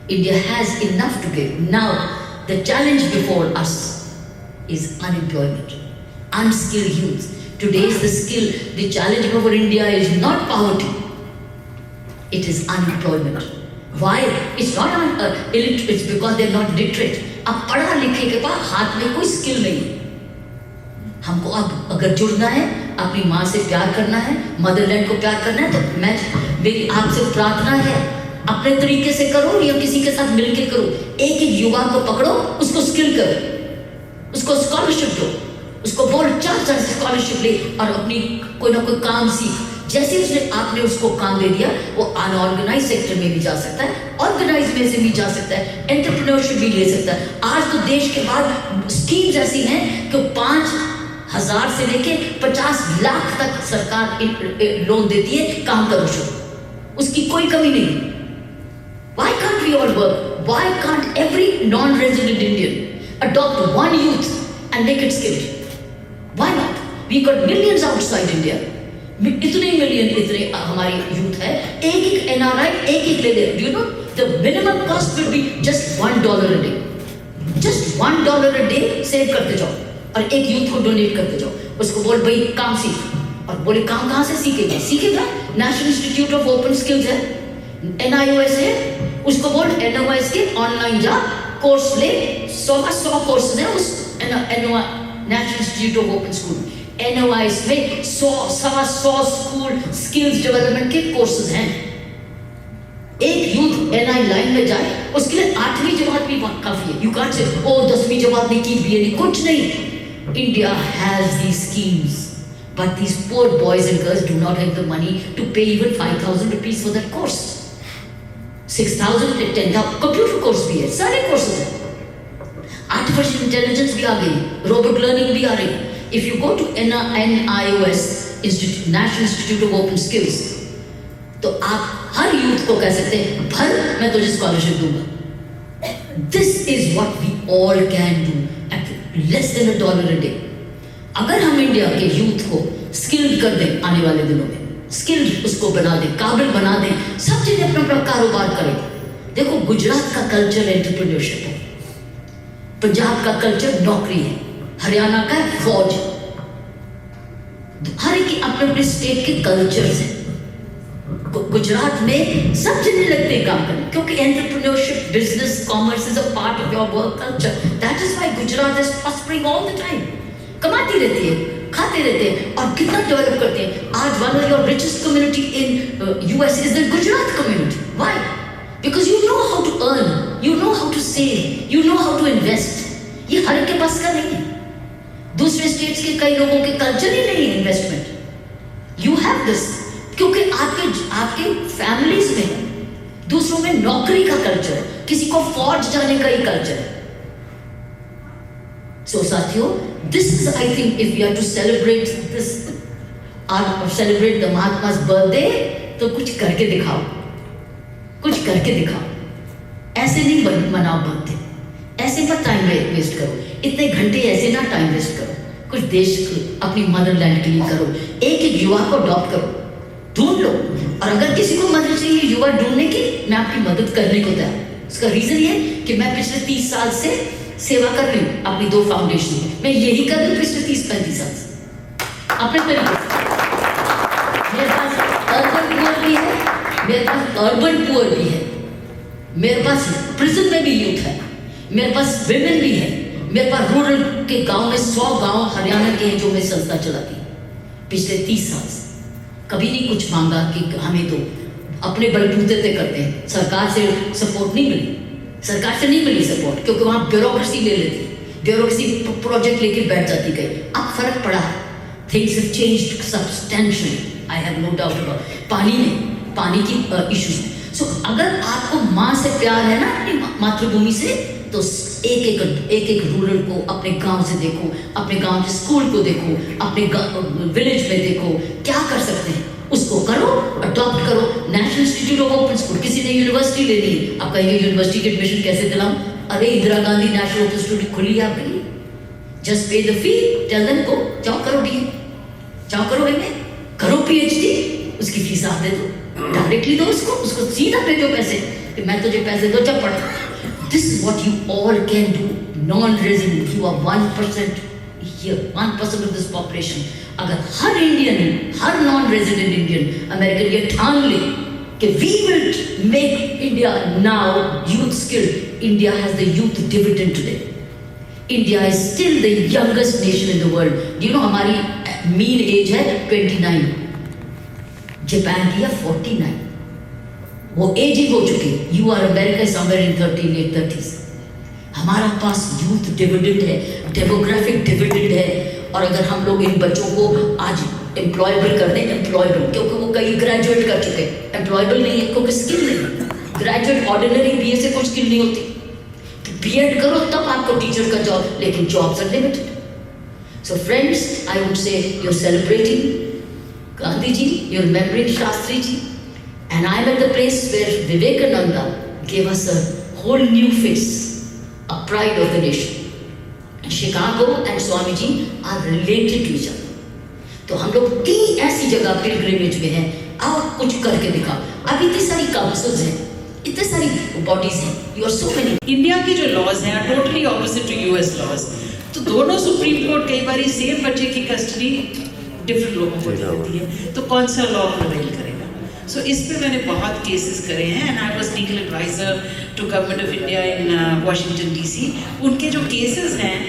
India has enough to give। Now the challenge before us is unemployment, unskilled youth। Today is the skill, the challenge before India is not poverty, it is unemployment। Why? It's not illiterate, it's because they're not literate। अब पढ़ा लिखे के बाद हाथ में कोई skill नहीं है। हमको अब अगर जुड़ना है, अपनी माँ से प्यार करना है, मदरलैंड को प्यार करना है, तो मेरी आपसे प्रार्थना है, अपने तरीके से करो या किसी के साथ मिलकर करो। एक युवा को पकड़ो, उसको स्किल करो, उसको स्कॉलरशिप दो, उसको बोल 4 स्कॉलरशिप ले और अपनी कोई ना कोई काम सीख। जैसे उसने आपने उसको काम दे दिया, वो अनऑर्गेनाइज सेक्टर में भी जा सकता है, ऑर्गेनाइज में से भी जा सकता है, एंटरप्रेन्योरशिप भी ले सकता है। आज तो देश के बाद स्कीम्स ऐसी हैं कि 5,000 से लेके 50 लाख तक सरकार लोन देती है, काम करो शुरू, उसकी कोई कमी नहीं। Why can't we all work? Why can't every non-resident Indian adopt one youth and make it skilled? Why not? We got millions outside India। इतने मिलियन इतने हमारी यूथ है, एक NRI एक ले ले। Do you know the minimum cost will be just $1 a day। just $1 a day save करते जाओ और एक यूथ को डोनेट करते जाओ। उसको बोल भाई काम सीख, और बोले काम कहाँ से सीखेगा? National institute of open skills है, NIOS है, उसको बोल NIOS के ऑनलाइन जा, कोर्स ले, 100 कोर्सेज है उस national institute of open school. NIOS में 100 स्कूल स्किल्स डेवलपमेंट के कोर्सेज हैं। एक यूथ NI लाइन में जाए, उसके लिए 8वीं जमात भी काफी है। यू कांट से ओ 10वीं जमात ने की BA नहीं, कुछ नहीं। India has these schemes, but these poor boys and girls do not have the money to pay even 5,000 rupees for that course। 6,000 to 10,000 computer course भी है, सारे कोर्सेज हैं। आर्टिफिशियल इंटेलिजेंस भी आ गई, रोबोट लर्निंग भी आ रही। If you go to NIOS National Institute of Open Skills, तो आप हर यूथ को कह सकते हैं भर, मैं तुझे स्कॉलरशिप दूंगा। This is what we all can do at the less than $1 a day। अगर हम इंडिया के यूथ को स्किल्ड कर दें आने वाले दिनों में, स्किल्ड उसको बना दें, काबिल बना दें, सब चीजें अपना अपना कारोबार करें। देखो गुजरात का कल्चर एंटरप्रेन्योरशिप है, पंजाब का कल्चर नौकरी है, हरियाणा का फौज, हर एक अपने अपने स्टेट के कल्चर्स हैं। गुजरात में सब जने लगते हैं काम करने, क्योंकि entrepreneurship, business, commerce is a part of your work culture. That is why Gujarat is prospering all the time. कमाती रहती है, खाते रहते हैं और कितना डेवलप करते हैं। आज one of your richest community in US is the Gujarat community. Why? Because you know how to earn, you know how to save, you know how to invest. ये हर एक के पास का नहीं है। दूसरे स्टेट्स के कई लोगों के कल्चर ही नहीं है इन्वेस्टमेंट। यू हैव दिस, क्योंकि आपके फैमिलीज में दूसरों में नौकरी का कल्चर है, किसी को फौज जाने का ही कल्चर है। सो साथियों, this is, I think, if we are to celebrate this, or celebrate the Mahatma's birthday, तो कुछ करके दिखाओ, कुछ करके दिखाओ। ऐसे नहीं मनाओ बर्थडे, ऐसे पर टाइम वेस्ट करो, इतने घंटे ऐसे ना टाइम वेस्ट करो। कुछ देश अपनी मदरलैंड के लिए करो। एक युवा को अडॉप्ट करो, ढूंढ लो, और अगर किसी को मदद चाहिए युवा ढूंढने की, मैं आपकी मदद करने को तैयार। उसका रीजन ये कि मैं पिछले 30 साल से सेवा कर रही हूँ अपनी 2 फाउंडेशन में। मैं यही कर रही हूँ पिछले 30-35 साल से अपने तरीके से। मेरे पास अर्बन पुअर भी है, मेरे पास अर्बन पुअर भी है, मेरे पास प्रिजन में भी यूथ है, मेरे पास विमेन भी है, मेरे पास रूरल के गांव में 100 गांव हरियाणा के हैं जो मैं संस्था चलाती हूँ पिछले 30 साल से। कभी नहीं कुछ मांगा कि हमें दो, अपने बलबूते पे करते हैं। सरकार से सपोर्ट नहीं मिली, सरकार से नहीं मिली सपोर्ट, क्योंकि वहाँ ब्यूरोक्रेसी ले लेती, ब्यूरोक्रेसी प्रोजेक्ट लेके बैठ जाती गई। अब फर्क पड़ा है, things have changed substantially, I have no doubt about. पानी की इश्यूज में। सो अगर आपको माँ से प्यार है ना, अपनी मातृभूमि से, तो एक एक रूरल को अपने गांव से देखो, अपने गांव के स्कूल को देखो, अपने विलेज में देखो, क्या कर सकते हैं उसको करो, अडॉप्ट करो। National institute of open school, किसी ने यूनिवर्सिटी लेनी है, आप कहेंगे यूनिवर्सिटी के एडमिशन कैसे दिलाऊं? अरे Indira Gandhi national open studio खुली है आपके लिए, just pay the fee, tell them go, जाओ करो डीए, जाओ करो एमए, करो पीएचडी, उसकी फीस आप दे दो, डायरेक्टली दो उसको सीधा भेजो पैसे कि मैं तुझे पैसे दो जब पढ़। This is what you all can do. Non resident, you are 1% here, 1% of this population। अगर हर इंडियन, हर नॉन रेजिडेंट इंडियन अमेरिकन ये ठान ले कि we will make India now youth skilled, India has the youth dividend today. India is still the youngest nation in the world. You know हमारी mean age है 29, Japan की है 49, वो as ही हो चुकी है। You are America somewhere in 30, late 30s। हमारा पास youth dividend है, डेमोग्राफिक डिविडेंड है, और अगर हम लोग इन बच्चों को आज एम्प्लॉयबल कर दें, एम्प्लॉयबल, क्योंकि वो कई ग्रेजुएट कर चुके हैं, एम्प्लॉयबल नहीं है क्योंकि स्किल नहीं। ग्रेजुएट ऑर्डिनरी बीए से कोई स्किल नहीं होती, तो बीएड करो तब आपको टीचर का जॉब, लेकिन jobs are limited. So friends, I would say you are celebrating Gandhi ji, you are remembering Shastri ji, and I am at the place where Vivekananda gave us a whole new face, a pride of the nation. Chicago and Swamiji are related to each other. तो हम लोग 3 ऐसी जगह pilgrimage में हैं, आओ कुछ करके दिखाओ। अब इतनी सारी काउंसिल्स हैं, इतने सारी बॉडीज हैं, you are so many. India की जो लॉज हैं totally opposite to US laws. तो दोनों सुप्रीम कोर्ट कई बार सेम बच्चे की कस्टडी डिफरेंट लोगों को देती है, तो कौन सा लॉ प्रिवेल करेगा? सो इस पे मैंने बहुत केसेस करे हैं, and I was legal adviser to government of India in Washington DC. उनके जो केसेस हैं,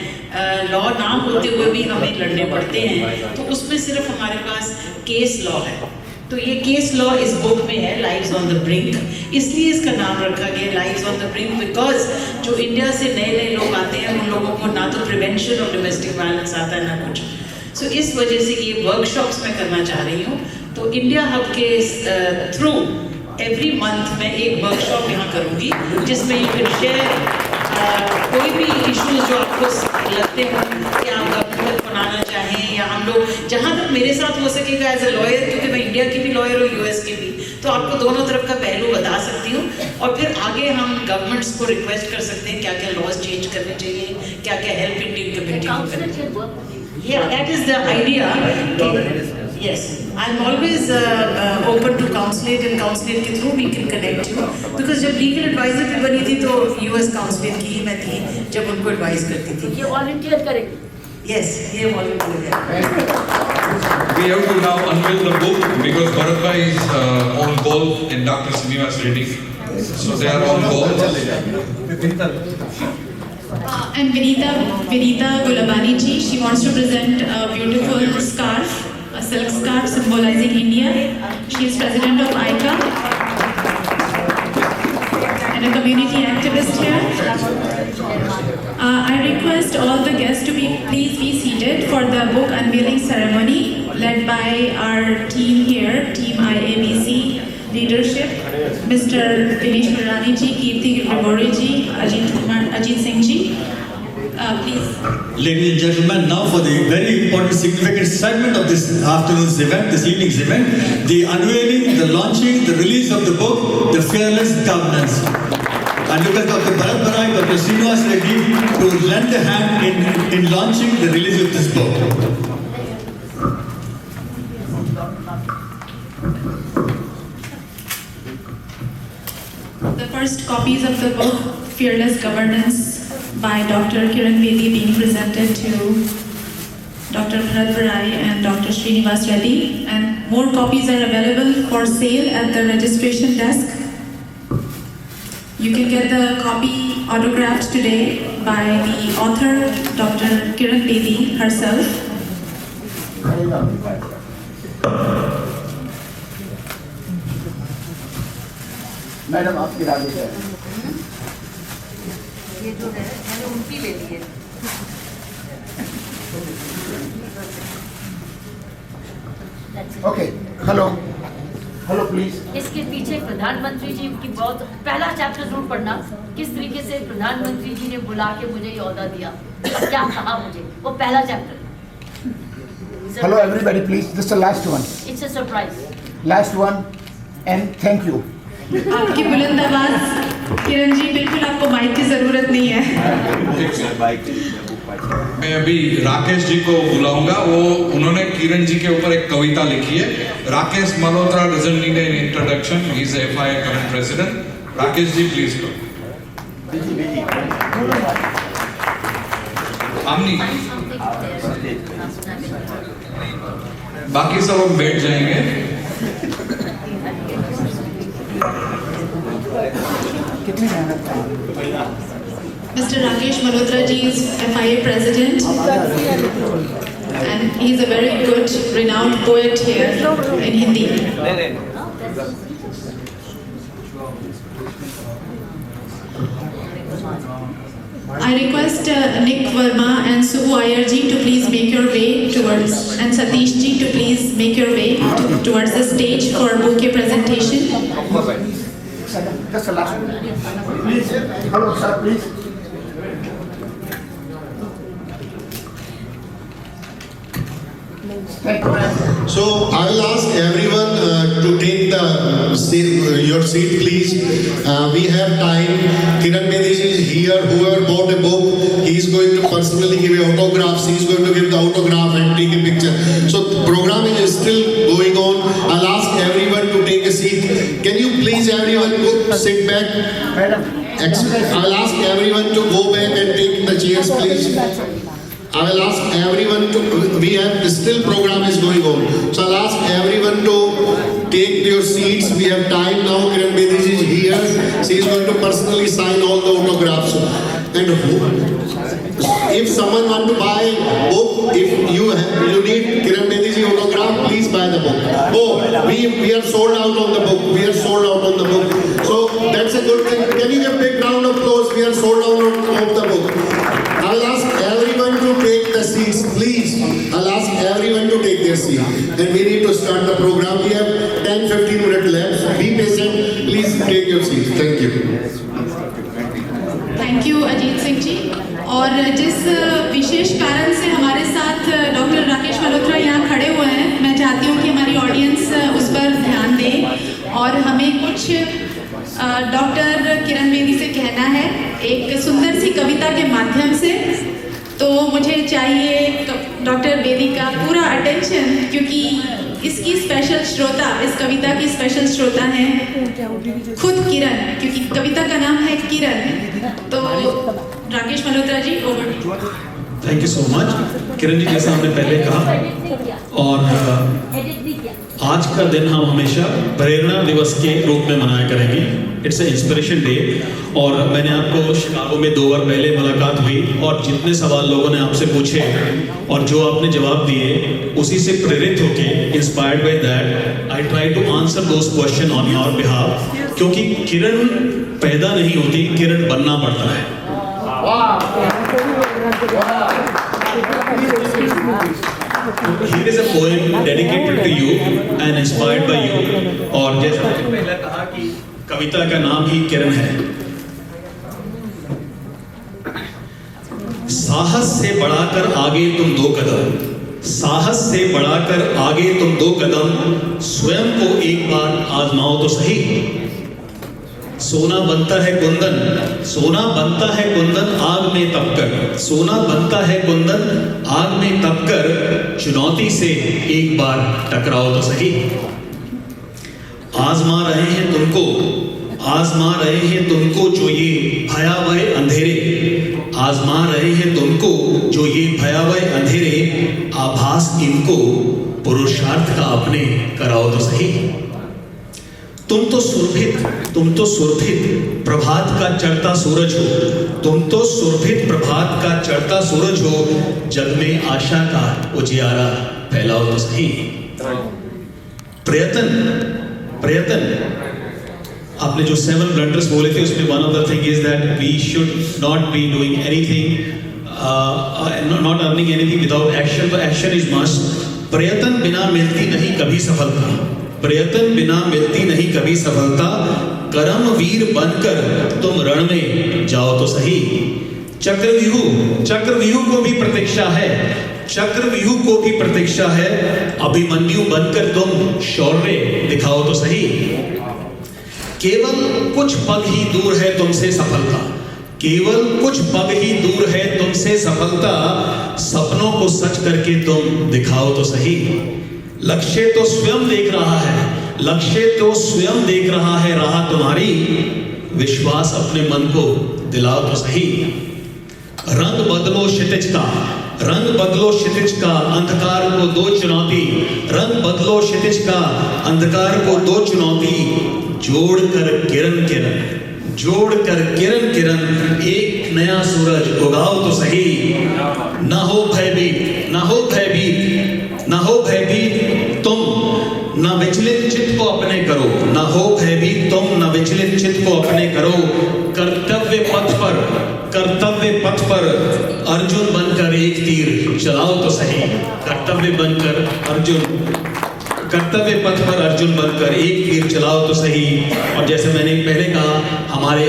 लॉ ना होते हुए भी हमें लड़ने पड़ते हैं, तो उसमें सिर्फ हमारे पास केस लॉ है। तो ये केस लॉ इस बुक में है, लाइव्स ऑन द ब्रिंक, इसलिए इसका नाम रखा गया lives on the brink, because जो इंडिया से नए नए लोग आते हैं उन लोगों को ना तो प्रिवेंशन ऑफ डोमेस्टिक वायलेंस आता है ना कुछ। सो इस वजह से ये वर्कशॉप्स मैं करना चाह रही हूँ। तो इंडिया हब के थ्रू एवरी मंथ मैं एक वर्कशॉप यहाँ करूँगी, जिसमें यू कैन शेयर कोई भी इश्यूज जो आपको लगते हो कि आप गवर्नमेंट बनाना चाहें, या हम लोग जहाँ तक मेरे साथ हो सकेगा एज ए लॉयर, क्योंकि मैं इंडिया की भी लॉयर हूँ, यूएस की भी, तो आपको दोनों तरफ का पहलू बता सकती हूँ और फिर आगे हम गवर्नमेंट्स को रिक्वेस्ट कर सकते हैं क्या क्या लॉज चेंज करने चाहिए, क्या क्या हेल्प इंडियन कम्युनिटी को करना चाहिए. Yeah, that is the idea. Yes, I'm always open to consulate and consulate के through we can connect you. Because जब legal advisor भी बनी थी तो US consulate की ही मैं थी जब उनको advise करती थी. ये volunteer करेंगे. Yes, ये volunteer है. We have to now unveil the book because Bharat Bhai is on golf and Dr. Srinivas Reddy. So they are on golf. And Vinita Gulabani ji, she wants to present a beautiful scarf, a silk scarf symbolizing India. She is president of ICA and a community activist here. I request all the guests to please be seated for the book unveiling ceremony led by our team here, Team IABC leadership, Mr. Dinesh Rani ji, Kirti Gregori ji, Ajit Singh ji. Please. Ladies and gentlemen, now for the very important, significant segment of this afternoon's event, this evening's event, the unveiling, the launching, the release of the book, The Fearless Governance. I request Dr. Bharat Bhai, Dr. Srinivas Reddy to lend a hand in launching the release of this book. The first copies of the book, Fearless Governance, by Dr. Kiran Bedi being presented to Dr. Bharat Bhai and Dr. Srinivas Reddy, and more copies are available for sale at the registration desk. You can get the copy autographed today by the author, Dr. Kiran Bedi herself. Madam आपकी राय है. ये जो है मैंने उनकी ले ली है. Okay, hello hello please. इसके पीछे प्रधानमंत्री जी की बहुत पहला चैप्टर जरूर पढ़ना, किस तरीके से प्रधानमंत्री जी ने बुला के मुझे ये ओहदा दिया, क्या कहा मुझे, वो पहला chapter. Hello everybody please, this is the last one. It's a surprise. Last one and thank you. आपकी बुलंद आवाज किरण जी, बिल्कुल आपको माइक की जरूरत नहीं है. मैं अभी राकेश जी को बुलाऊंगा, वो उन्होंने किरण जी के ऊपर एक कविता लिखी है. Rakesh Malhotra doesn't need an introduction, he is FIA current president. Rakesh ji please करो. आमनी बाकी सब हम बैठ जाएंगे. Mr. Rakesh Malhotra ji is FIA president and he is a very good, renowned poet here in Hindi. I request Nick Verma and Subhu Iyer ji to please make your way towards, and Satish ji to please make your way towards the stage for bouquet presentation. Just the last one. Please, hello sir, please. So I will ask everyone to take your seat, please. We have time. Kiran Bedi is here. Whoever bought a book, he is going to personally give autographs. He is going to give the autograph and take a picture. So the program is still going on. I'll ask everyone to take a seat. Can you please everyone go sit back? I'll ask everyone to go back and take the chairs, please. I will ask everyone to, we have, still program is going on. So I'll ask everyone to take your seats. We have time now. Kiran Bedi is here. She is going to personally sign all the autographs. And if someone want to buy book, if you need Kiran Bedi's autograph, please buy the book. Oh, we are sold out on the book. We are sold out on the book. So that's a good thing. Can you give a big round of applause? We are sold out on the book. I will ask everyone to take the seats, please. I'll ask everyone to take their seat. And we need to start the program. We have 10-15 minutes left. Be patient. Please take your seats. Thank you. Thank you Ajit Singh ji. और जिस विशेष कारण से हमारे साथ doctor Rakesh Malhotra यहाँ खड़े हुए हैं, मैं चाहती हूँ कि हमारी ऑडियंस उस पर ध्यान दे और हमें कुछ डॉक्टर किरण बेदी से कहना है एक सुंदर सी कविता के माध्यम से। तो मुझे चाहिए डॉक्टर बेदी का पूरा अटेंशन, क्योंकि इसकी स्पेशल श्रोता, इस कविता की स्पेशल श्रोता है खुद किरण, क्योंकि कविता का नाम है किरण। तो Rakesh Malhotra ji, over. Thank you so much. Kiran ji, जैसा हमने पहले कहा, और आज का दिन हम हमेशा प्रेरणा दिवस के रूप में मनाया करेंगे। It's a inspiration day. और मैंने आपको शिकागो में 2 बार पहले मुलाकात हुई, और जितने सवाल लोगों ने आपसे पूछे और जो आपने जवाब दिए, उसी से प्रेरित होके, inspired by that, I try to answer those question on your behalf. क्योंकि किरण पैदा नहीं होती, किरण बनना पड़ता है। Here is a poem dedicated to you and inspired by you. और जैसा मैंने पहले कहा कि कविता का नाम ही किरण है। साहस से बढ़ाकर आगे तुम 2 कदम, साहस से बढ़ाकर आगे तुम 2 कदम, स्वयं को एक बार आजमाओ तो सही। सोना बनता है कुंदन, सोना बनता है कुंदन आग में तपकर, सोना बनता है कुंदन आग में तपकर, चुनौती से एक बार टकराओ तो सही। आजमा रहे हैं तुमको, आजमा रहे हैं तुमको जो ये भयावह अंधेरे, आजमा रहे हैं तुमको जो ये भयावह अंधेरे, आभास इनको पुरुषार्थ का अपने कराओ तो सही। तुम तो सुरभित प्रभात का चढ़ता सूरज हो, तुम तो सुरभित प्रभात का चढ़ता सूरज हो, जग में आशा का उजियारा फैलाओ तो सही। प्रयत्न आपने जो 7 ब्लंडर्स बोले थे, उसमें one of the thing is that we should not be doing anything, not earning anything without action. तो action is must. प्रयत्न बिना मिलती नहीं कभी सफलता, प्रयत्न बिना मिलती नहीं कभी सफलता, कर्मवीर बनकर तुम रण में जाओ तो सही। चक्रव्यूह को भी प्रतीक्षा है, चक्रव्यूह को भी प्रतीक्षा है, अभिमन्यु बनकर तुम शौर्य दिखाओ तो सही। केवल कुछ पग ही दूर है तुमसे सफलता, केवल कुछ पग ही दूर है तुमसे सफलता, सपनों को सच करके तुम दिखाओ तो सही। लक्ष्य तो स्वयं देख रहा है, लक्ष्य तो स्वयं देख रहा है राह तुम्हारी, विश्वास अपने मन को दिलाओ तो सही। रंग बदलो क्षितिज का, रंग बदलो क्षितिज का, अंधकार को 2 चुनौती, रंग बदलो क्षितिज का, अंधकार को 2 चुनौती, जोड़कर किरण किरण, जोड़कर किरण किरण, एक नया सूरज उगाओ तो सही। न हो भयभीत, न हो भयभीत, न हो भयभीत तुम, न विचलित चित्त को अपने करो, न हो भयभीत तुम, न विचलित चित्त को अपने करो, कर्तव्य पथ पर, कर्तव्य पथ पर अर्जुन बनकर एक तीर चलाओ तो सही। कर्तव्य बनकर अर्जुन, कर्तव्य पथ पर अर्जुन बनकर एक तीर चलाओ तो सही। और जैसे मैंने पहले कहा, हमारे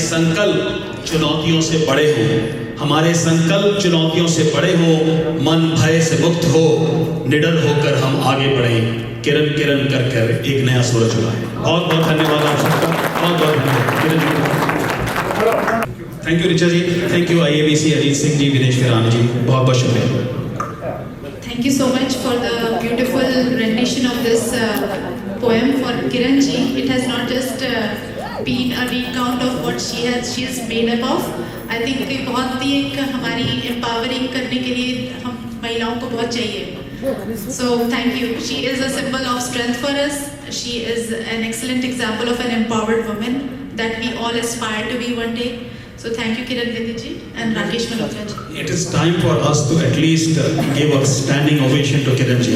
संकल्प चुनौतियों से बड़े हो, हमारे संकल्प चुनौतियों से बड़े हो, मन भय से मुक्त हो, निडर होकर हम आगे बढ़े, किरण किरण कर कर एक नया सूरज उगाए। बहुत बहुत धन्यवाद आप सबका, बहुत बहुत धन्यवाद। Thank you Richa ji, thank you IABC, Ajit Singh ji, Vinesh Khurana ji, बहुत बहुत शुक्रिया। Thank you so much for the beautiful rendition of this poem for Kiran ji. It has not just been a recount of what she is made up of. I think कि बहुत ही एक हमारी empowering करने के लिए हम महिलाओं को बहुत चाहिए। So thank you. She is a symbol of strength for us. She is an excellent example of an empowered woman that we all aspire to be one day. So thank you Kiran Bedi ji and Rakesh Malhotra ji. It is time for us to at least give a standing ovation to Kiran ji.